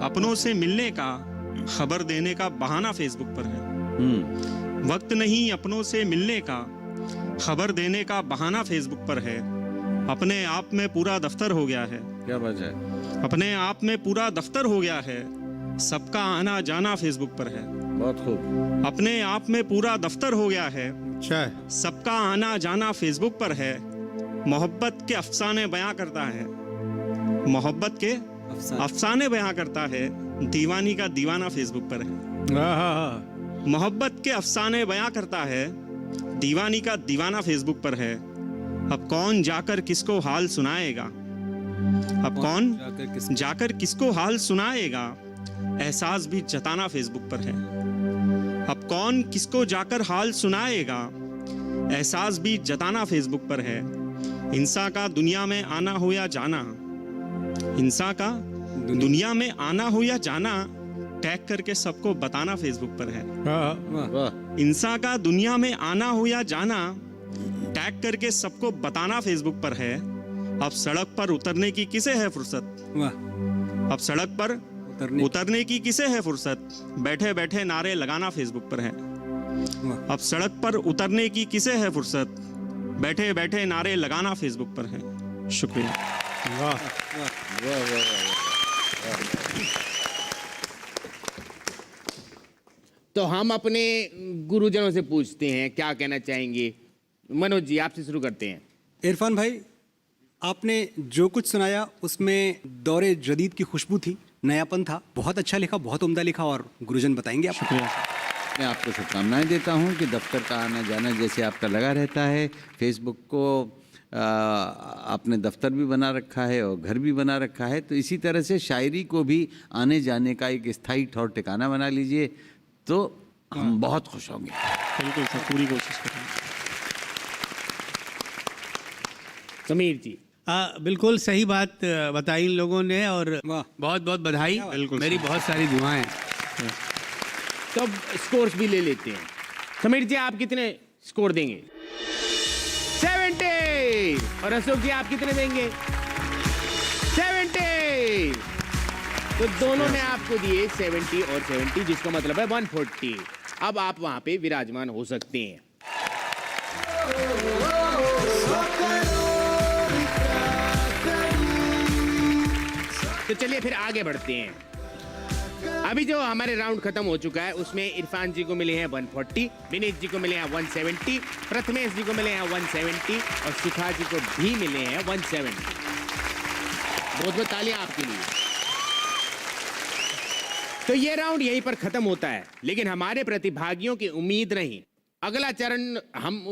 Speaker 10: अपनों से मिलने का, खबर देने का बहाना फेसबुक पर है। वक्त नहीं अपनों से मिलने का, खबर देने का बहाना फेसबुक पर है। अपने आप में पूरा दफ्तर हो गया है,
Speaker 2: क्या बात है,
Speaker 10: अपने आप में पूरा दफ्तर हो गया है। सबका आना जाना फेसबुक पर है,
Speaker 2: बहुत खूब।
Speaker 10: अपने आप में पूरा दफ्तर हो गया है।
Speaker 6: अच्छा,
Speaker 10: सबका आना जाना फेसबुक पर है। मोहब्बत के अफसाने बयां करता है, मोहब्बत के अफसाने बयां करता है। दीवानी का दीवाना फेसबुक पर है। मोहब्बत के अफसाने बयां करता है, दीवानी का दीवाना फेसबुक पर है। अब कौन जाकर किसको हाल सुनाएगा, अब कौन जाकर किसको हाल सुनाएगा। एहसास भी जताना फेसबुक पर है। अब कौन किसको जाकर हाल सुनाएगा, एहसास भी जताना फेसबुक पर है। इंसान का दुनिया में आना हो या जाना, इंसान का दुनिया में आना हो या जाना, टैग करके सबको बताना फेसबुक पर है।
Speaker 2: वाह,
Speaker 10: इंसान का दुनिया में आना हो या जाना, टैग करके सबको बताना फेसबुक पर है। अब सड़क पर उतरने की किसे है फुर्सत, अब सड़क पर उतरने की किसे है फुर्सत। बैठे बैठे नारे लगाना फेसबुक पर है। अब सड़क पर उतरने की किसे है फुर्सत, बैठे बैठे नारे लगाना फेसबुक पर है। शुक्रिया।
Speaker 1: तो हम अपने गुरुजनों से पूछते हैं क्या कहना चाहेंगे। मनोज जी, आपसे शुरू करते हैं।
Speaker 3: इरफान भाई, आपने जो कुछ सुनाया उसमें दौरे जदीद की खुशबू थी, नयापन था। बहुत अच्छा लिखा, बहुत उम्दा लिखा, और गुरुजन बताएंगे आप।
Speaker 2: मैं आपको शुभकामनाएं देता हूं कि दफ्तर का आना जाना जैसे आपका लगा रहता है। फेसबुक को आपने दफ्तर भी बना रखा है और घर भी बना रखा है, तो इसी तरह से शायरी को भी आने जाने का एक स्थायी ठौर ठिकाना बना लीजिए, तो हम बहुत खुश होंगे।
Speaker 10: बिल्कुल सर, पूरी कोशिश करेंगे।
Speaker 1: समीर जी।
Speaker 6: बिल्कुल सही बात बताई इन लोगों ने, और
Speaker 3: वाह।
Speaker 6: बहुत बहुत बधाई।
Speaker 10: बिल्कुल
Speaker 6: मेरी बहुत सारी दुआएं।
Speaker 1: तो अब स्कोर्स भी ले लेते हैं। समीर जी, आप कितने स्कोर देंगे? 70। और अशोक जी, आप कितने देंगे? 70। तो दोनों ने आपको दिए 70 और 70, जिसका मतलब है 140। अब आप वहां पे विराजमान हो सकते हैं। तो चलिए फिर आगे बढ़ते हैं। अभी जो हमारे राउंड खत्म हो चुका है उसमें इरफान जी को मिले हैं 140, विनीत जी को मिले हैं 170, प्रथमेश जी को मिले हैं 170 और शिखा जी को भी मिले हैं 170। बहुत बहुत तालियां आपके लिए। तो ये राउंड यहीं पर खत्म होता है, लेकिन हमारे प्रतिभागियों की उम्मीद नहीं। अगला चरण हम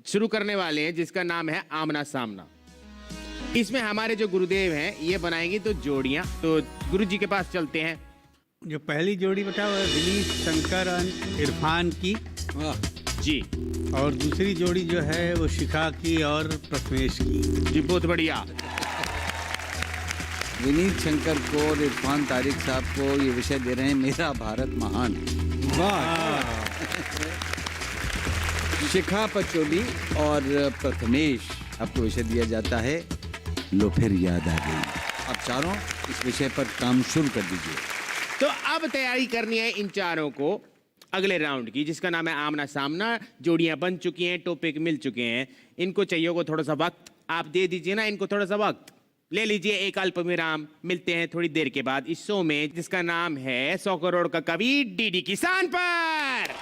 Speaker 1: शुरू करने वाले हैं जिसका नाम है आमना सामना। इसमें हमारे जो गुरुदेव हैं ये बनाएंगे तो जोड़ियां। तो गुरु जी के पास चलते हैं।
Speaker 6: जो पहली जोड़ी बताओ है विनीत शंकर और इरफान की,
Speaker 1: जी,
Speaker 6: और दूसरी जोड़ी जो है वो शिखा की और प्रथमेश की।
Speaker 1: जी, बहुत बढ़िया।
Speaker 2: विनीत शंकर को और इरफान तारिक साहब को ये विषय दे रहे हैं मेरा भारत महान। शिखा पचोली और प्रथमेश आपको विषय दिया जाता है लो फिर याद आ गई। आप चारों इस विषय पर काम शुरू कर दीजिए।
Speaker 1: तो अब तैयारी करनी है इन चारों को अगले राउंड की, जिसका नाम है आमना सामना। जोड़ियां बन चुकी हैं, टॉपिक मिल चुके हैं। इनको चाहिए को थोड़ा सा वक्त, आप दे दीजिए ना इनको थोड़ा सा वक्त। ले लीजिए एक अल्प विराम। मिलते हैं थोड़ी देर के बाद इस शो में जिसका नाम है 100 करोड़ का कवि डीडी किसान पर।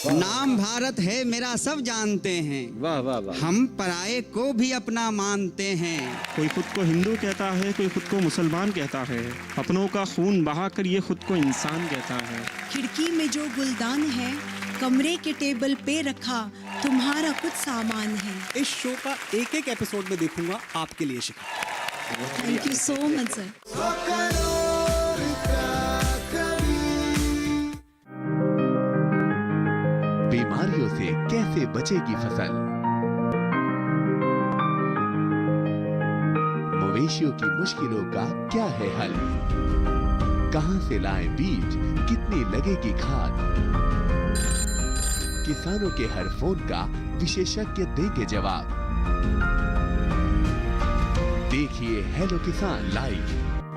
Speaker 5: नाम भारत है मेरा सब जानते हैं,
Speaker 2: वाह वाह वाह।
Speaker 5: हम पराये को भी अपना मानते हैं।
Speaker 10: कोई खुद को हिंदू कहता है, कोई खुद को मुसलमान कहता है। अपनों का खून बहाकर ये खुद को इंसान कहता है।
Speaker 8: खिड़की में जो गुलदान है, कमरे के टेबल पे रखा तुम्हारा कुछ सामान है।
Speaker 3: इस शो का एक एक एपिसोड में देखूंगा आपके लिए Shikha.
Speaker 8: Thank you so much sir.
Speaker 9: बीमारियों से कैसे बचेगी फसल, मवेशियों की मुश्किलों का क्या है हल, कहां से लाएं बीज, कितनी लगेगी खाद, किसानों के हर फोन का विशेषज्ञ देंगे जवाब। देखिए हेलो किसान लाइव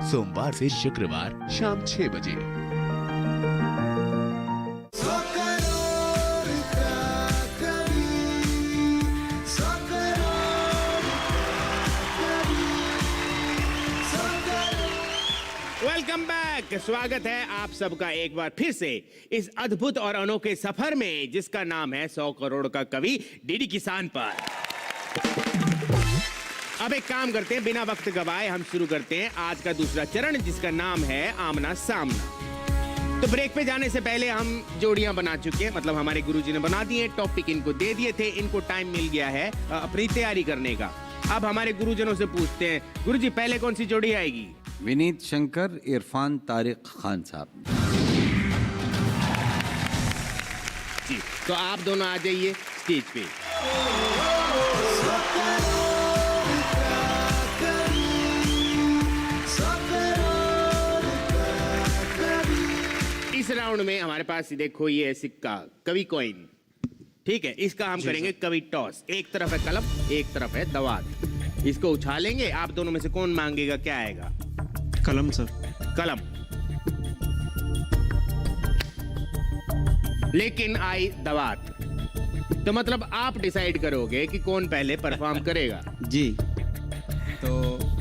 Speaker 9: सोमवार से शुक्रवार शाम 6 बजे।
Speaker 1: वेलकम बैक, स्वागत है आप सबका एक बार फिर से इस अद्भुत और अनोखे सफर में जिसका नाम है 100 करोड़ का कवि डीडी किसान पर। अब एक काम करते हैं, बिना वक्त गवाए हम शुरू करते हैं आज का दूसरा चरण जिसका नाम है आमना सामना। तो ब्रेक पे जाने से पहले हम जोड़ियां बना चुके हैं, मतलब हमारे गुरुजी ने बना दिए, टॉपिक इनको दे दिए थे, इनको टाइम मिल गया है अपनी तैयारी करने का। अब हमारे गुरुजनों से पूछते हैं, गुरुजी पहले कौन सी जोड़ी आएगी?
Speaker 2: विनीत शंकर, इरफान तारिक खान साहब।
Speaker 1: जी, तो आप दोनों आ जाइए स्टेज पे। इस राउंड में हमारे पास देखो ये है सिक्का, कवि कॉइन, ठीक है। इसका हम करेंगे कवि टॉस। एक तरफ है कलम, एक तरफ है दवात। इसको उछालेंगे, आप दोनों में से कौन मांगेगा, क्या आएगा?
Speaker 10: कलम सर।
Speaker 1: कलम। लेकिन आई दवात, तो मतलब आप डिसाइड करोगे कि कौन पहले परफॉर्म करेगा।
Speaker 5: जी, तो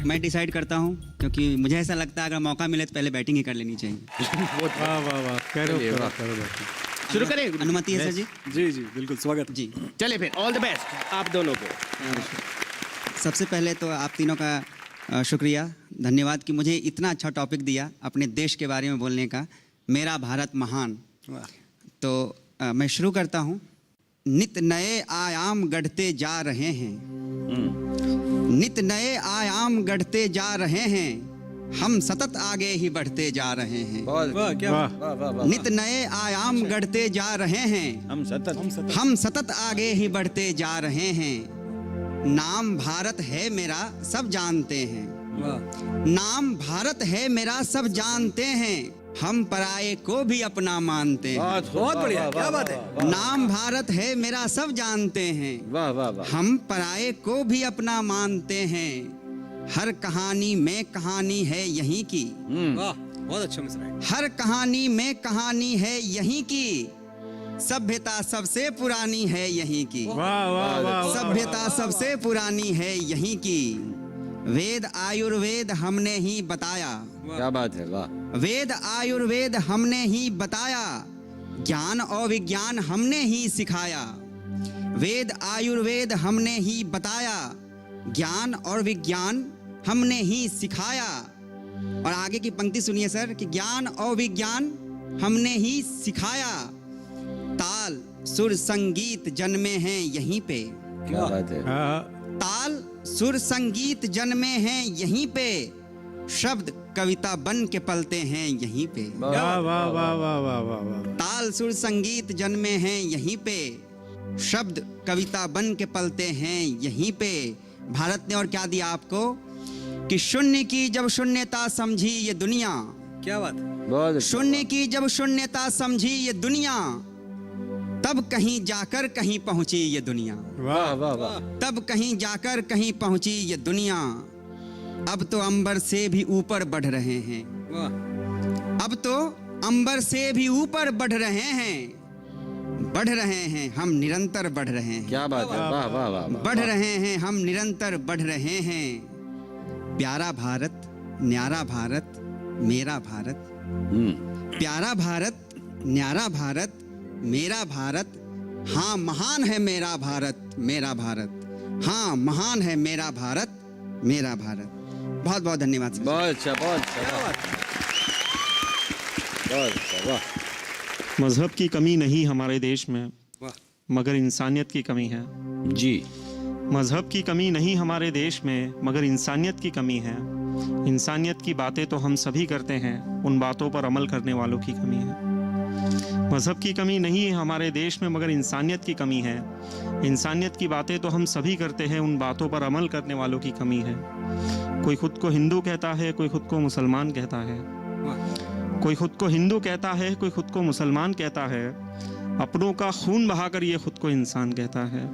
Speaker 5: मैं डिसाइड करता हूँ क्योंकि मुझे ऐसा लगता है अगर मौका मिले तो पहले बैटिंग ही कर लेनी चाहिए।
Speaker 6: वाह वाह वाह, करो
Speaker 1: शुरू करें?
Speaker 5: अनुमति है सर जी?
Speaker 3: जी जी बिल्कुल, स्वागत
Speaker 5: जी।
Speaker 1: चले फिर, ऑल द बेस्ट आप दोनों को।
Speaker 5: सबसे पहले तो आप तीनों का शुक्रिया, धन्यवाद कि मुझे इतना अच्छा टॉपिक दिया अपने देश के बारे में बोलने का, मेरा भारत महान। तो मैं शुरू करता हूँ। नित नए आयाम गढ़ते जा रहे हैं, नित नए आयाम गढ़ते जा रहे हैं, हम सतत आगे ही बढ़ते जा रहे हैं।
Speaker 3: वाह, क्या वाह, वाह, वाह,
Speaker 5: नित नए आयाम गढ़ते जा रहे हैं, हम सतत आगे ही बढ़ते जा रहे हैं। नाम भारत है मेरा सब जानते हैं, नाम भारत है मेरा सब जानते हैं, हम पराये को भी अपना मानते हैं।
Speaker 3: बहुत बढ़िया, क्या बात है।
Speaker 5: नाम भारत है मेरा सब जानते हैं,
Speaker 2: वाह वाह वाह।
Speaker 5: हम पराये को भी अपना मानते हैं। हर कहानी में कहानी है यहीं की,
Speaker 3: वाह, बहुत अच्छा मिसरा है।
Speaker 5: हर कहानी में कहानी है यहीं की, सभ्यता सबसे पुरानी है यहीं की, सभ्यता सबसे पुरानी है यहीं की। वेद आयुर्वेद हमने ही बताया,
Speaker 2: क्या बात है, वाह।
Speaker 5: वेद आयुर्वेद हमने ही बताया, ज्ञान और विज्ञान हमने ही सिखाया। वेद आयुर्वेद हमने ही बताया, ज्ञान और विज्ञान हमने ही सिखाया। और आगे की पंक्ति सुनिए सर कि ज्ञान और विज्ञान हमने ही सिखाया। ताल सुर संगीत जन्मे हैं यहीं पे,
Speaker 2: क्या बात है।
Speaker 5: ताल सुर संगीत जन्मे हैं यहीं पे, शब्द कविता बन के पलते हैं यहीं पे।
Speaker 6: वाह वाह वाह वाह वाह वाह।
Speaker 5: ताल सुर संगीत जन्मे हैं यहीं पे, शब्द कविता बन के पलते हैं यहीं पे। भारत ने और क्या दिया आपको कि शून्य की जब शून्यता समझी ये दुनिया,
Speaker 3: क्या बात है।
Speaker 2: बहुत
Speaker 5: शून्य की जब शून्यता समझी ये दुनिया, तब कहीं जाकर कहीं पहुंची ये दुनिया।
Speaker 2: वाह वाह वाह।
Speaker 5: तब कहीं जाकर कहीं पहुंची ये दुनिया। अब तो अंबर से भी ऊपर बढ़ रहे हैं, अब तो अंबर से भी ऊपर बढ़ रहे हैं, बढ़ रहे हैं हम निरंतर बढ़ रहे हैं।
Speaker 2: क्या बात है, वाह वाह वाह।
Speaker 5: बढ़ रहे हैं हम निरंतर बढ़ रहे हैं। प्यारा भारत, न्यारा भारत, मेरा भारत। प्यारा भारत, न्यारा भारत, मेरा भारत। हाँ महान है मेरा भारत, मेरा भारत। हाँ महान है मेरा भारत, मेरा भारत। बहुत बहुत धन्यवाद सर।
Speaker 2: बहुत अच्छा, बहुत अच्छा, बहुत अच्छा, वाह।
Speaker 10: मजहब की कमी नहीं हमारे देश में, मगर इंसानियत की कमी है।
Speaker 2: जी।
Speaker 10: मजहब की कमी नहीं हमारे देश में, मगर इंसानियत की कमी है। इंसानियत की बातें तो हम सभी करते हैं, उन बातों पर अमल करने वालों की कमी है। मजहब की कमी नहीं है हमारे देश में, मगर इंसानियत की कमी है। इंसानियत की बातें तो हम सभी करते हैं, उन बातों पर अमल करने वालों की कमी है। कोई खुद को हिंदू कहता है, कोई खुद को मुसलमान कहता है। कोई खुद को हिंदू कहता है, कोई खुद को मुसलमान कहता है। अपनों का खून बहाकर ये खुद को इंसान कहता है।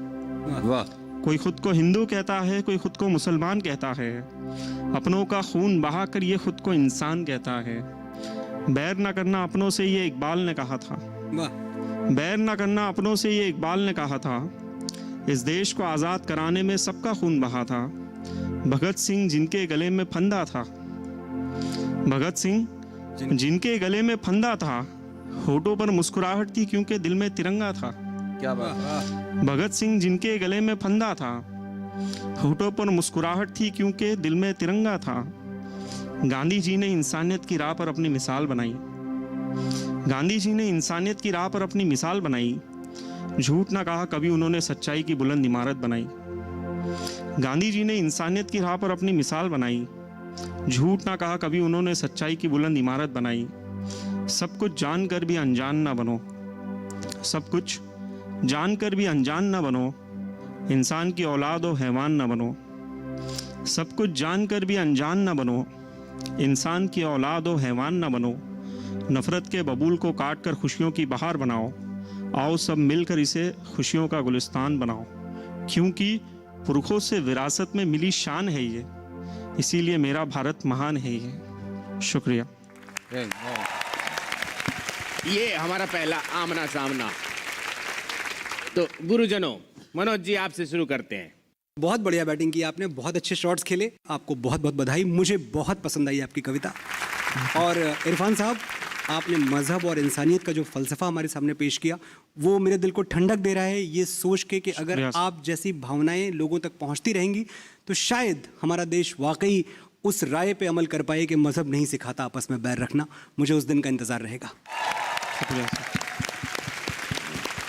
Speaker 2: वाह।
Speaker 10: कोई खुद को हिंदू कहता है, कोई खुद को मुसलमान कहता है। अपनों का खून बहाकर ये खुद को इंसान कहता है। बैर न करना अपनों से, ये इकबाल ने कहा था। बैर न करना अपनों से, ये इकबाल ने कहा था। इस देश को आज़ाद कराने में सबका खून बहा था। भगत सिंह जिनके गले में फंदा था, भगत सिंह जिनके गले में फंदा था, होठों पर मुस्कुराहट थी क्योंकि दिल में तिरंगा था।
Speaker 2: क्या बात।
Speaker 10: भगत सिंह जिनके गले में फंदा था, होठों पर मुस्कुराहट थी क्योंकि दिल में तिरंगा था। गांधी जी ने इंसानियत की राह पर अपनी मिसाल बनाई। गांधी जी ने इंसानियत की राह पर अपनी मिसाल बनाई। झूठ ना कहा कभी उन्होंने, सच्चाई की बुलंद इमारत बनाई। गांधी जी ने इंसानियत की राह पर अपनी मिसाल बनाई। झूठ ना कहा कभी उन्होंने, सच्चाई की बुलंद इमारत बनाई। सब कुछ जानकर भी अनजान ना बनो, सब कुछ जानकर भी अनजान ना बनो। इंसान की औलाद हो, हैवान ना बनो। सब कुछ जानकर भी अनजान ना बनो। इंसान की औलाद हो, हैवान ना बनो। नफरत के बबूल को काट कर खुशियों की बहार बनाओ। आओ सब मिलकर इसे खुशियों का गुलिस्तान बनाओ। क्योंकि पुरखों से विरासत में मिली शान है ये, इसीलिए मेरा भारत महान है ये। शुक्रिया।
Speaker 1: ये हमारा पहला आमना सामना। तो गुरुजनों, मनोज जी आपसे शुरू करते हैं।
Speaker 3: बहुत बढ़िया बैटिंग की आपने, बहुत अच्छे शॉट्स खेले, आपको बहुत बहुत बधाई। मुझे बहुत पसंद आई आपकी कविता। और इरफान साहब, आपने मज़हब और इंसानियत का जो फ़लसफ़ा हमारे सामने पेश किया, वो मेरे दिल को ठंडक दे रहा है, ये सोच के कि अगर आप जैसी भावनाएं लोगों तक पहुंचती रहेंगी तो शायद हमारा देश वाकई उस राय पे अमल कर पाए कि मज़हब नहीं सिखाता आपस में बैर रखना। मुझे उस दिन का इंतज़ार रहेगा।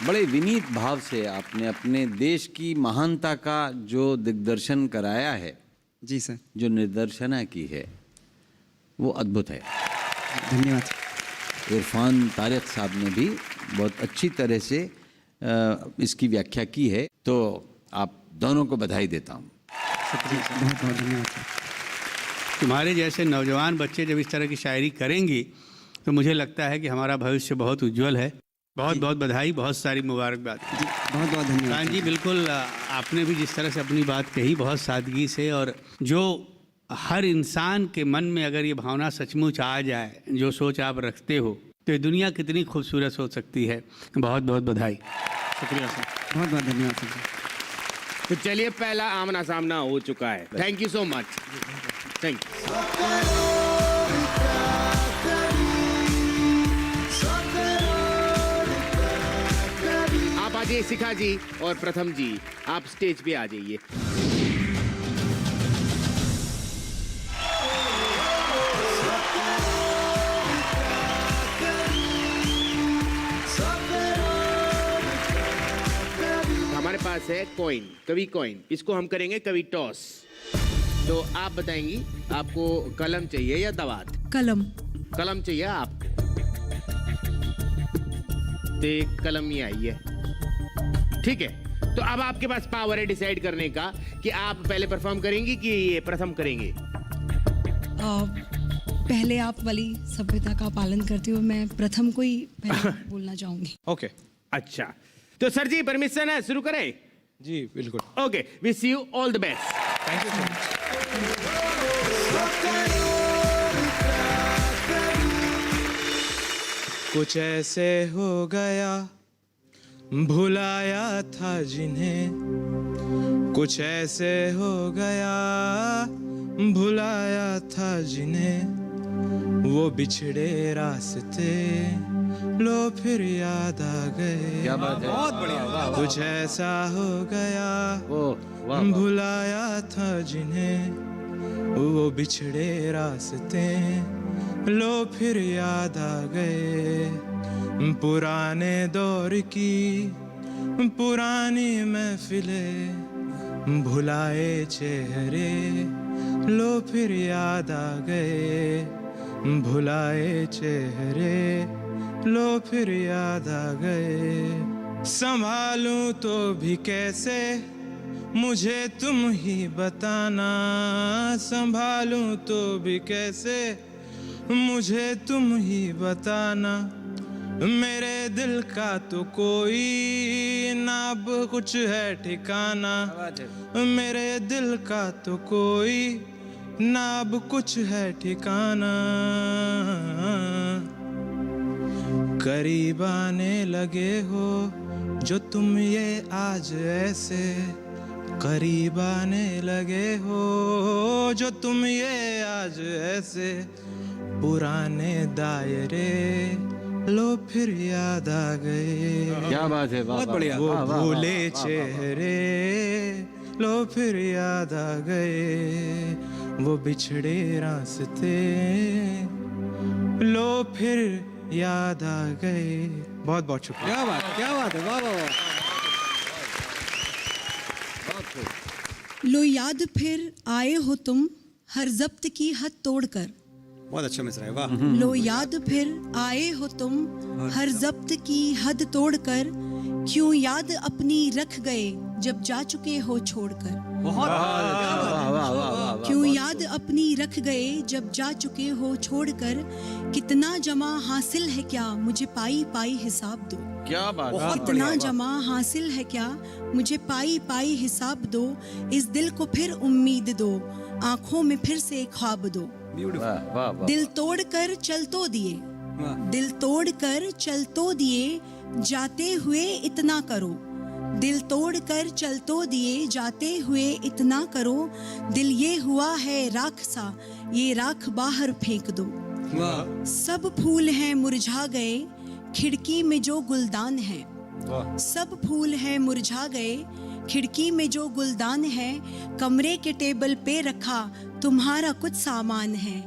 Speaker 2: बड़े विनीत भाव से आपने अपने देश की महानता का जो दिग्दर्शन कराया है,
Speaker 5: जी सर,
Speaker 2: जो निर्देशना की है, वो अद्भुत है।
Speaker 5: धन्यवाद।
Speaker 2: इरफान तारिक साहब ने भी बहुत अच्छी तरह से इसकी व्याख्या की है, तो आप दोनों को बधाई देता हूँ।
Speaker 5: बहुत बहुत धन्यवाद सर।
Speaker 6: तुम्हारे जैसे नौजवान बच्चे जब इस तरह की शायरी करेंगी तो मुझे लगता है कि हमारा भविष्य बहुत उज्जवल है। बहुत बहुत बधाई, बहुत सारी मुबारकबाद।
Speaker 5: बहुत बहुत धन्यवाद
Speaker 6: खान जी, बिल्कुल आपने भी जिस तरह से अपनी बात कही बहुत सादगी से, और जो हर इंसान के मन में अगर ये भावना सचमुच आ जाए, जो सोच आप रखते हो, तो ये दुनिया कितनी खूबसूरत हो सकती है। बहुत बहुत बधाई। शुक्रिया सर।
Speaker 5: बहुत बहुत धन्यवाद सर।
Speaker 1: तो चलिए, पहला आमना सामना हो चुका है। Thank you so much. Thank you. आप आ जाइए शिखा जी और प्रथम जी, आप स्टेज पे आ जाइए। हमारे पास है कॉइन, कवि कॉइन। इसको हम करेंगे कवि टॉस। तो आप बताएंगी आपको कलम चाहिए या दवात?
Speaker 8: कलम।
Speaker 1: कलम चाहिए आपको, तो एक कलम ही आई है। ठीक है, तो अब आपके पास पावर है डिसाइड करने का कि आप पहले परफॉर्म करेंगी कि ये प्रथम करेंगे।
Speaker 8: पहले आप वाली सभ्यता का पालन करते हुए मैं प्रथम को ही पहले बोलना चाहूंगी।
Speaker 7: ओके।
Speaker 1: अच्छा, तो सर जी परमिशन है, शुरू करें?
Speaker 7: जी बिल्कुल।
Speaker 1: Okay, wish you all the best.
Speaker 7: Thank you so much. कुछ ऐसे हो गया भुलाया था जिन्हें, कुछ ऐसे हो गया भुलाया था जिन्हें, वो बिछड़े रास्ते लो फिर याद आ गए।
Speaker 2: क्या बात है, बहुत बढ़िया।
Speaker 7: कुछ ऐसा हो गया भुलाया था जिन्हें, वो बिछड़े रास्ते लो फिर याद आ गए। पुराने दौर की पुरानी महफिलें भुलाए चेहरे लो फिर याद आ गए, भुलाए चेहरे लो फिर याद आ गए। संभालूं तो भी कैसे मुझे तुम ही बताना, संभालूं तो भी कैसे मुझे तुम ही बताना। मेरे दिल का तो कोई ना अब कुछ है ठिकाना, मेरे दिल का तो कोई ना अब कुछ है ठिकाना। करीब आने लगे हो जो तुम ये आज ऐसे, करीब आने लगे हो जो तुम ये आज ऐसे। पुराने दायरे लो फिर याद आ गए।
Speaker 2: क्या बात है, बहुत बढ़िया।
Speaker 7: वो भूले चेहरे लो फिर याद आ गए, वो बिछड़े रास्ते लो फिर याद आ गए। बहुत बहुत शुक्रिया।
Speaker 3: क्या बात है, वाह वाह वाह।
Speaker 8: लो याद फिर आए हो तुम हर जब्त की हद तोड़कर,
Speaker 3: बहुत अच्छा मिसरा है, वाह।
Speaker 8: लो याद फिर आए हो तुम हर जब्त की हद तोड़कर, क्यों याद अपनी रख गए जब जा चुके हो छोड़कर। क्यों याद अपनी रख गए जब जा चुके हो छोड़कर, कितना जमा हासिल है क्या मुझे पाई पाई हिसाब दो।
Speaker 2: क्या बात है,
Speaker 8: कितना जमा हासिल है क्या मुझे पाई पाई हिसाब दो। इस दिल को फिर उम्मीद दो, आंखों में फिर से ख्वाब दो।
Speaker 2: वाह वाह वाह।
Speaker 8: दिल तोड़ कर चल तो दिए, दिल तोड़ कर चल तो दिए, जाते हुए इतना करो। दिल तोड़ कर चल तो दिए, जाते हुए इतना करो। दिल ये हुआ है राख सा, ये राख बाहर फेंक दो। सब फूल हैं मुरझा गए खिड़की में जो गुलदान है, सब फूल हैं मुरझा गए खिड़की में जो गुलदान है। कमरे के टेबल पे रखा तुम्हारा कुछ सामान है,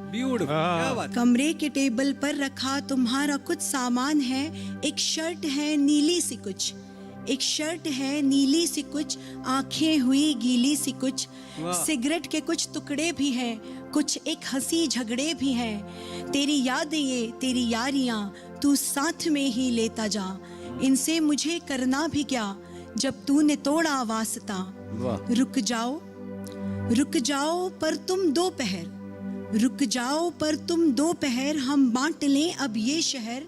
Speaker 8: कमरे के टेबल पर रखा तुम्हारा कुछ सामान है। एक शर्ट है नीली सी कुछ, एक शर्ट है नीली सी कुछ, आंखें हुई गीली सी कुछ। सिगरेट के कुछ टुकड़े भी हैं, कुछ एक हंसी झगड़े भी हैं। तेरी यादें ये तेरी यारियां तू साथ में ही लेता जा, इनसे मुझे करना भी क्या जब तूने तोड़ा वास्ता। रुक जाओ, रुक जाओ पर तुम दोपहर, रुक जाओ पर तुम दोपहर, हम बांट लें अब ये शहर।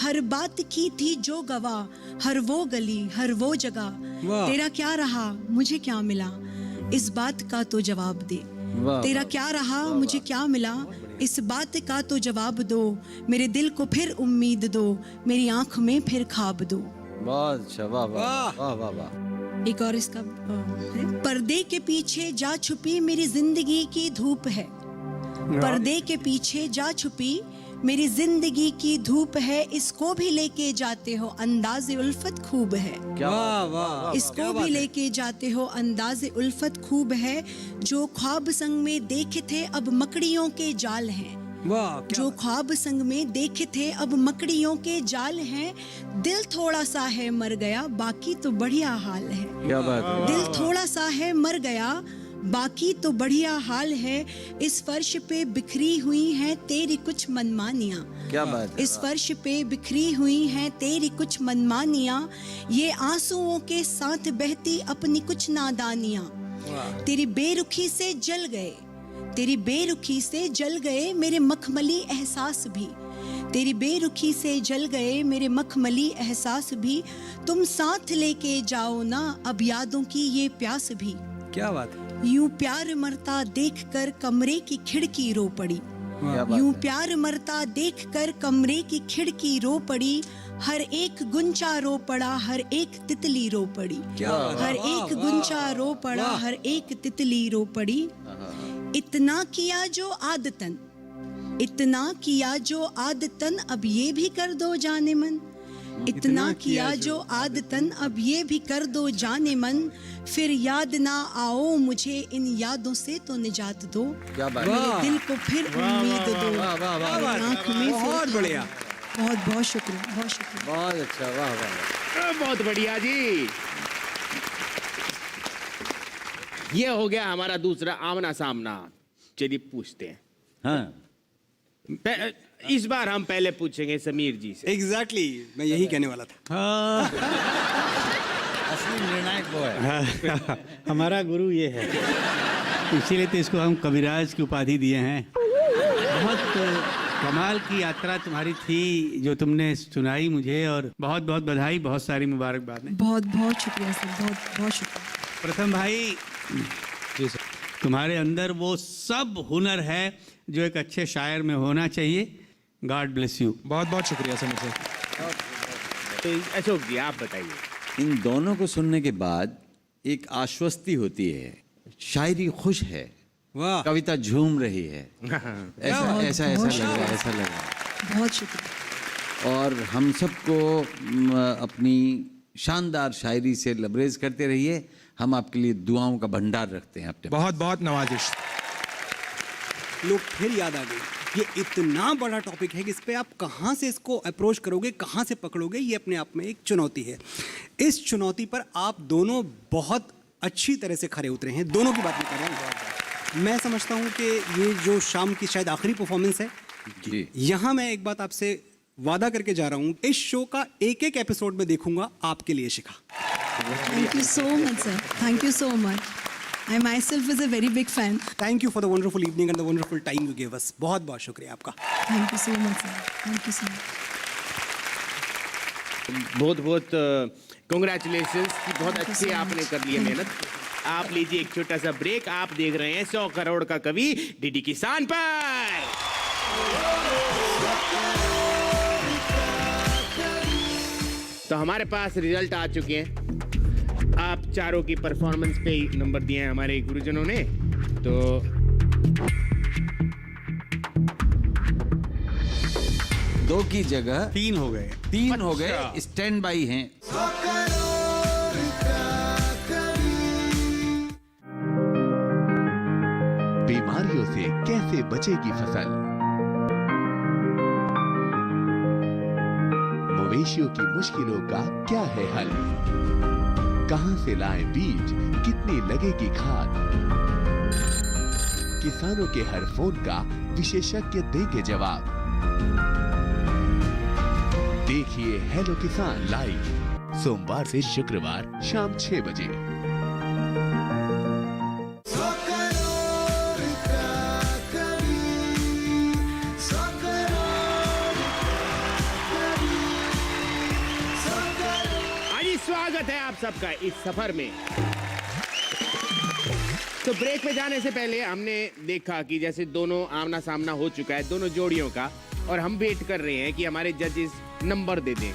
Speaker 8: हर बात की थी जो गवाह, हर वो गली हर वो जगह। तेरा क्या रहा मुझे क्या मिला, इस बात का तो जवाब दे। तेरा क्या रहा मुझे क्या मिला, इस बात का तो जवाब दो। मेरे दिल को फिर उम्मीद दो, मेरी आंख में फिर ख्वाब दो।
Speaker 2: बहुत अच्छा, वाह वाह वाह वाह वाह।
Speaker 8: एक और इसका है। पर्दे के पीछे जा छुपी मेरी जिंदगी की धूप है, पर्दे के पीछे जा छुपी मेरी जिंदगी की धूप है। इसको भी लेके जाते हो अंदाज़े उल्फत खूब है, इसको भी लेके जाते हो अंदाज़े उल्फत खूब है। जो ख्वाब संग में देखे थे अब मकड़ियों के जाल हैं, जो ख्वाब संग में देखे थे अब मकड़ियों के जाल हैं। दिल थोड़ा सा है मर गया बाकी तो बढ़िया हाल है,
Speaker 2: क्या बात है।
Speaker 8: दिल थोड़ा सा है मर गया बाकी तो बढ़िया हाल है। इस फर्श पे बिखरी हुई हैं तेरी कुछ मनमानियाँ,
Speaker 2: क्या बात है।
Speaker 8: इस फर्श पे बिखरी हुई हैं तेरी कुछ मनमानियाँ। ये आंसुओं के साथ बहती अपनी कुछ नादानियाँ। तेरी बेरुखी से जल गए, तेरी बेरुखी से जल गए मेरे मखमली एहसास भी, तेरी बेरुखी से जल गए मेरे मखमली एहसास भी। तुम साथ लेके जाओ ना अब यादों की ये प्यास भी।
Speaker 3: क्या बात है।
Speaker 8: यूं प्यार मरता देखकर कमरे की खिड़की रो पड़ी, यूं प्यार मरता देखकर कमरे की खिड़की रो पड़ी। हर एक गुंचा रो पड़ा हर एक तितली रो पड़ी, हर एक गुंचा रो पड़ा हर एक तितली रो पड़ी। इतना किया जो आदतन, इतना किया जो आदतन अब ये भी कर दो जाने मन। इतना किया जो आदतन अब ये भी कर दो जाने मन। फिर याद ना आओ मुझे इन यादों से तो निजात दो, मेरे दिल को फिर उम्मीद दो, मेरी आँख में फिर।
Speaker 3: बहुत बढ़िया,
Speaker 8: बहुत बहुत शुक्रिया, बहुत शुक्रिया।
Speaker 2: बहुत अच्छा, वाह वाह।
Speaker 1: बहुत बढ़िया जी। ये हो गया हमारा दूसरा आमना सामना। चलिए पूछते हैं।
Speaker 2: हाँ,
Speaker 1: इस बार हम पहले पूछेंगे समीर जी से।
Speaker 3: एग्जैक्टली मैं यही कहने वाला था।
Speaker 2: असली निर्णायक वो है।
Speaker 6: हमारा गुरु ये है, इसीलिए तो इसको हम कविराज की उपाधि दिए हैं। बहुत कमाल की यात्रा तुम्हारी थी जो तुमने सुनाई मुझे, और बहुत बहुत बधाई, बहुत सारी मुबारकबाद।
Speaker 8: बहुत बहुत शुक्रिया सर, बहुत बहुत शुक्रिया।
Speaker 6: प्रथम भाई
Speaker 7: जी सर।
Speaker 6: तुम्हारे अंदर वो सब हुनर है जो एक अच्छे शायर में होना चाहिए। God bless you.
Speaker 7: बहुत बहुत शुक्रिया समीर सर।
Speaker 1: तो अशोक जी आप बताइए।
Speaker 2: इन दोनों को सुनने के बाद एक आश्वस्ति होती है, शायरी खुश है,
Speaker 3: वाह,
Speaker 2: कविता झूम रही है। ऐसा ऐसा ऐसा लग रहा है, ऐसा लग रहा है।
Speaker 8: बहुत शुक्रिया।
Speaker 2: और हम सबको अपनी शानदार शायरी से लबरेज करते रहिए। हम आपके लिए दुआओं का भंडार रखते हैं अपने।
Speaker 7: बहुत बहुत नवाजिश।
Speaker 3: लोग फिर याद आ गई, ये इतना बड़ा टॉपिक है कि इस पे आप कहाँ से इसको अप्रोच करोगे, कहाँ से पकड़ोगे, ये अपने आप में एक चुनौती है। इस चुनौती पर आप दोनों बहुत अच्छी तरह से खरे उतरे हैं। दोनों की बात मैं कर रहा हूँ। मैं समझता हूँ कि ये जो शाम की शायद आखिरी परफॉर्मेंस है,
Speaker 2: जी।
Speaker 3: यहाँ मैं एक बात आपसे वादा करके जा रहा हूँ, इस शो का एक एक एपिसोड में देखूंगा आपके लिए शिखा।
Speaker 8: Thank you so much, sir. Thank you so much. I myself is a very big fan.
Speaker 3: Thank you for the wonderful evening and the wonderful time you give us. बहुत बहुत शुक्रिया आपका।
Speaker 8: Thank you so much, sir. Thank you so much.
Speaker 1: बहुत बहुत congratulations कि बहुत अच्छे आपने कर लिए मेहनत। आप लीजिए एक छोटा सा ब्रेक। आप देख रहे हैं 100 करोड़ का कवि डीडी किसान पर। तो हमारे पास रिजल्ट आ चुके हैं। आप चारों की परफॉर्मेंस पे नंबर दिए हैं हमारे गुरुजनों ने। तो
Speaker 2: दो की जगह
Speaker 6: 3 हो गए।
Speaker 2: 3 हो गए। स्टैंड बाई हैं।
Speaker 9: बीमारियों से कैसे बचेगी फसल, मवेशियों की मुश्किलों का क्या है हल, कहां से लाएं बीज, कितनी लगेगी खाद, किसानों के हर फोन का विशेषज्ञ देंगे जवाब। देखिए हेलो किसान लाइव सोमवार से शुक्रवार शाम 6 बजे।
Speaker 1: स्वागत है आप सबका इस सफर में। तो ब्रेक में जाने से पहले हमने देखा कि जैसे दोनों आमना सामना हो चुका है दोनों जोड़ियों का, और हम वेट कर रहे हैं कि हमारे जजेस नंबर दे दें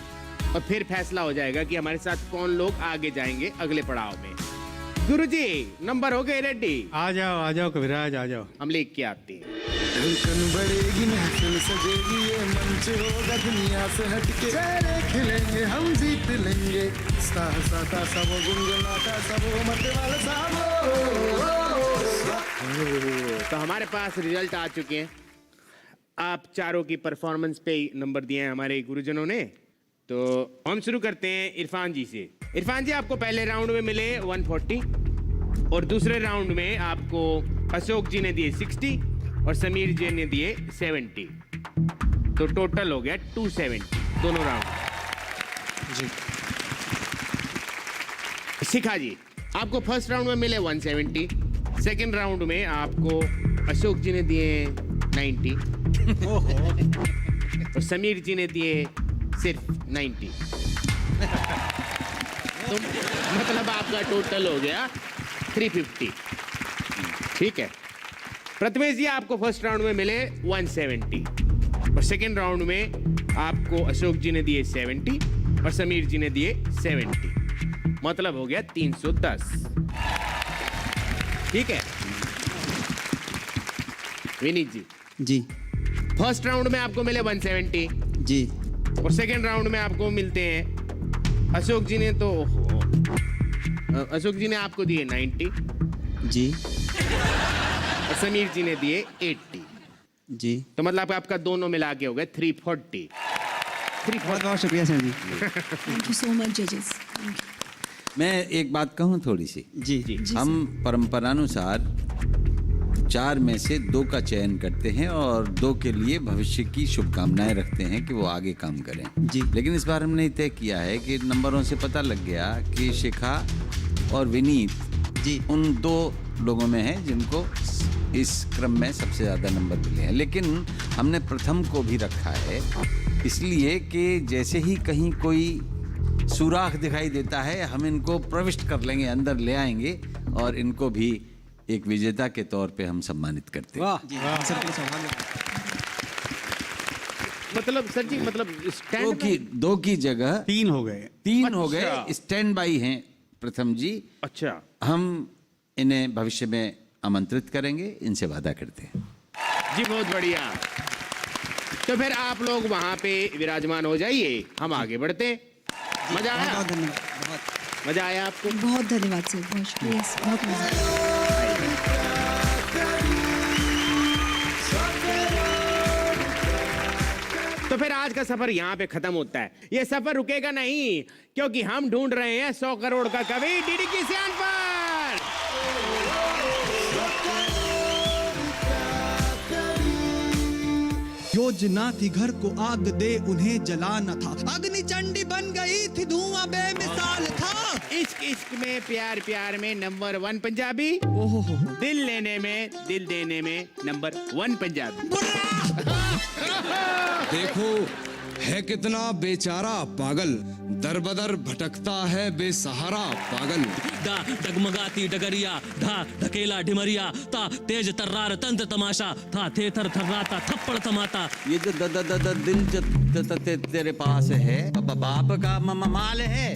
Speaker 1: और फिर फैसला हो जाएगा कि हमारे साथ कौन लोग आगे जाएंगे अगले पड़ाव में। गुरुजी नंबर हो गए रेडी?
Speaker 6: आ जाओ कविराज, आ जाओ।
Speaker 1: हम लेके आते हैं।
Speaker 4: धड़कन बढ़ेगी, महफिल सजेगी, ये मंच होगा दुनिया से हटके, चेहरे खिलेंगे हम जीत लेंगे, सासा तासा वो गुनगुनाता सब वो मत वाला साबो।
Speaker 1: तो हमारे पास रिजल्ट आ चुके हैं। आप चारों की परफॉर्मेंस पे नंबर दिए हैं हमारे गुरुजनों ने। तो हम शुरू करते हैं इरफान जी से। इरफान जी आपको पहले राउंड में मिले 140 और दूसरे राउंड में आपको अशोक जी ने दिए 60 और समीर जी ने दिए 70। तो टोटल हो गया 270 दोनों राउंड।
Speaker 7: जी
Speaker 1: शिखा जी आपको फर्स्ट राउंड में मिले 170, सेकंड राउंड में आपको अशोक जी ने दिए 90 और समीर जी ने दिए सिर्फ 90। तो मतलब आपका टोटल हो गया 350। ठीक है। प्रथमेश जी आपको फर्स्ट राउंड में मिले 170 और सेकंड राउंड में आपको अशोक जी ने दिए 70 और समीर जी ने दिए 70। मतलब हो गया 310। ठीक है। विनीत जी
Speaker 5: जी
Speaker 1: फर्स्ट राउंड में आपको मिले 170
Speaker 5: जी
Speaker 1: और सेकंड राउंड में आपको मिलते हैं अशोक जी ने तो अशोक जी ने आपको दिए 90
Speaker 5: जी
Speaker 1: और समीर जी ने दिए 80।
Speaker 5: जी
Speaker 1: तो मतलब आपका दोनों मिला के हो गए 340।
Speaker 5: बहुत बहुत शुक्रिया सर जी।
Speaker 8: Thank you so much, judges. Thank you.
Speaker 2: मैं एक बात कहूँ थोड़ी सी।
Speaker 5: जी
Speaker 2: हम परंपरानुसार 4 में से 2 का चयन करते हैं और 2 के लिए भविष्य की शुभकामनाएं रखते हैं कि वो आगे काम करें।
Speaker 5: जी।
Speaker 2: लेकिन इस बार हमने तय किया है कि नंबरों से पता लग गया कि शिखा और विनीत
Speaker 5: जी
Speaker 2: उन 2 लोगों में है जिनको इस क्रम में सबसे ज़्यादा नंबर मिले हैं। लेकिन हमने प्रथम को भी रखा है इसलिए कि जैसे ही कहीं कोई सुराख दिखाई देता है हम इनको प्रविष्ट कर लेंगे, अंदर ले आएंगे और इनको भी एक विजेता के तौर पे हम सम्मानित करते हैं।
Speaker 3: वाह सर के लिए सौभाग्य।
Speaker 1: मतलब सर जी, मतलब स्टैंड
Speaker 2: 2 की जगह
Speaker 6: 3 हो गए।
Speaker 2: 3 हो गए।
Speaker 1: अच्छा।
Speaker 2: स्टैंड बाई हैं प्रथम जी।
Speaker 1: अच्छा,
Speaker 2: हम इन्हें भविष्य में आमंत्रित करेंगे, इनसे वादा करते हैं।
Speaker 1: जी बहुत बढ़िया। तो फिर आप लोग वहां पे विराजमान हो जाइए, हम आगे बढ़ते हैं। मजा आया?
Speaker 5: बहुत धन्यवाद। बहुत
Speaker 1: मजा आया आपको?
Speaker 8: बहुत धन्यवाद सर, बहुत शुक्रिया, बहुत मजा।
Speaker 1: तो फिर आज का सफर यहाँ पे खत्म होता है। ये सफर रुकेगा नहीं, क्योंकि हम ढूंढ रहे हैं 100 करोड़ का कवि डीडी किसान पर।
Speaker 11: योजना थी घर को आग दे उन्हें जलाना था, अग्नि चंडी बन गई थी, धुआं बेमिसाल था।
Speaker 1: इश्क इश्क में, प्यार प्यार में नंबर 1 पंजाबी, दिल लेने में, दिल देने में नंबर 1 पंजाबी।
Speaker 11: देखो है कितना बेचारा पागल, दर बदर भटकता है बेसहारा पागल।
Speaker 12: दा डगमगाती डगरिया, धा ढकेला ढिमरिया, ता तेज तर्रार तंत्र तमाशा, था थे थर थर्राता थप्पड़ थमाता।
Speaker 2: ये जो दिल जो तेरे पास है बाप का माल है।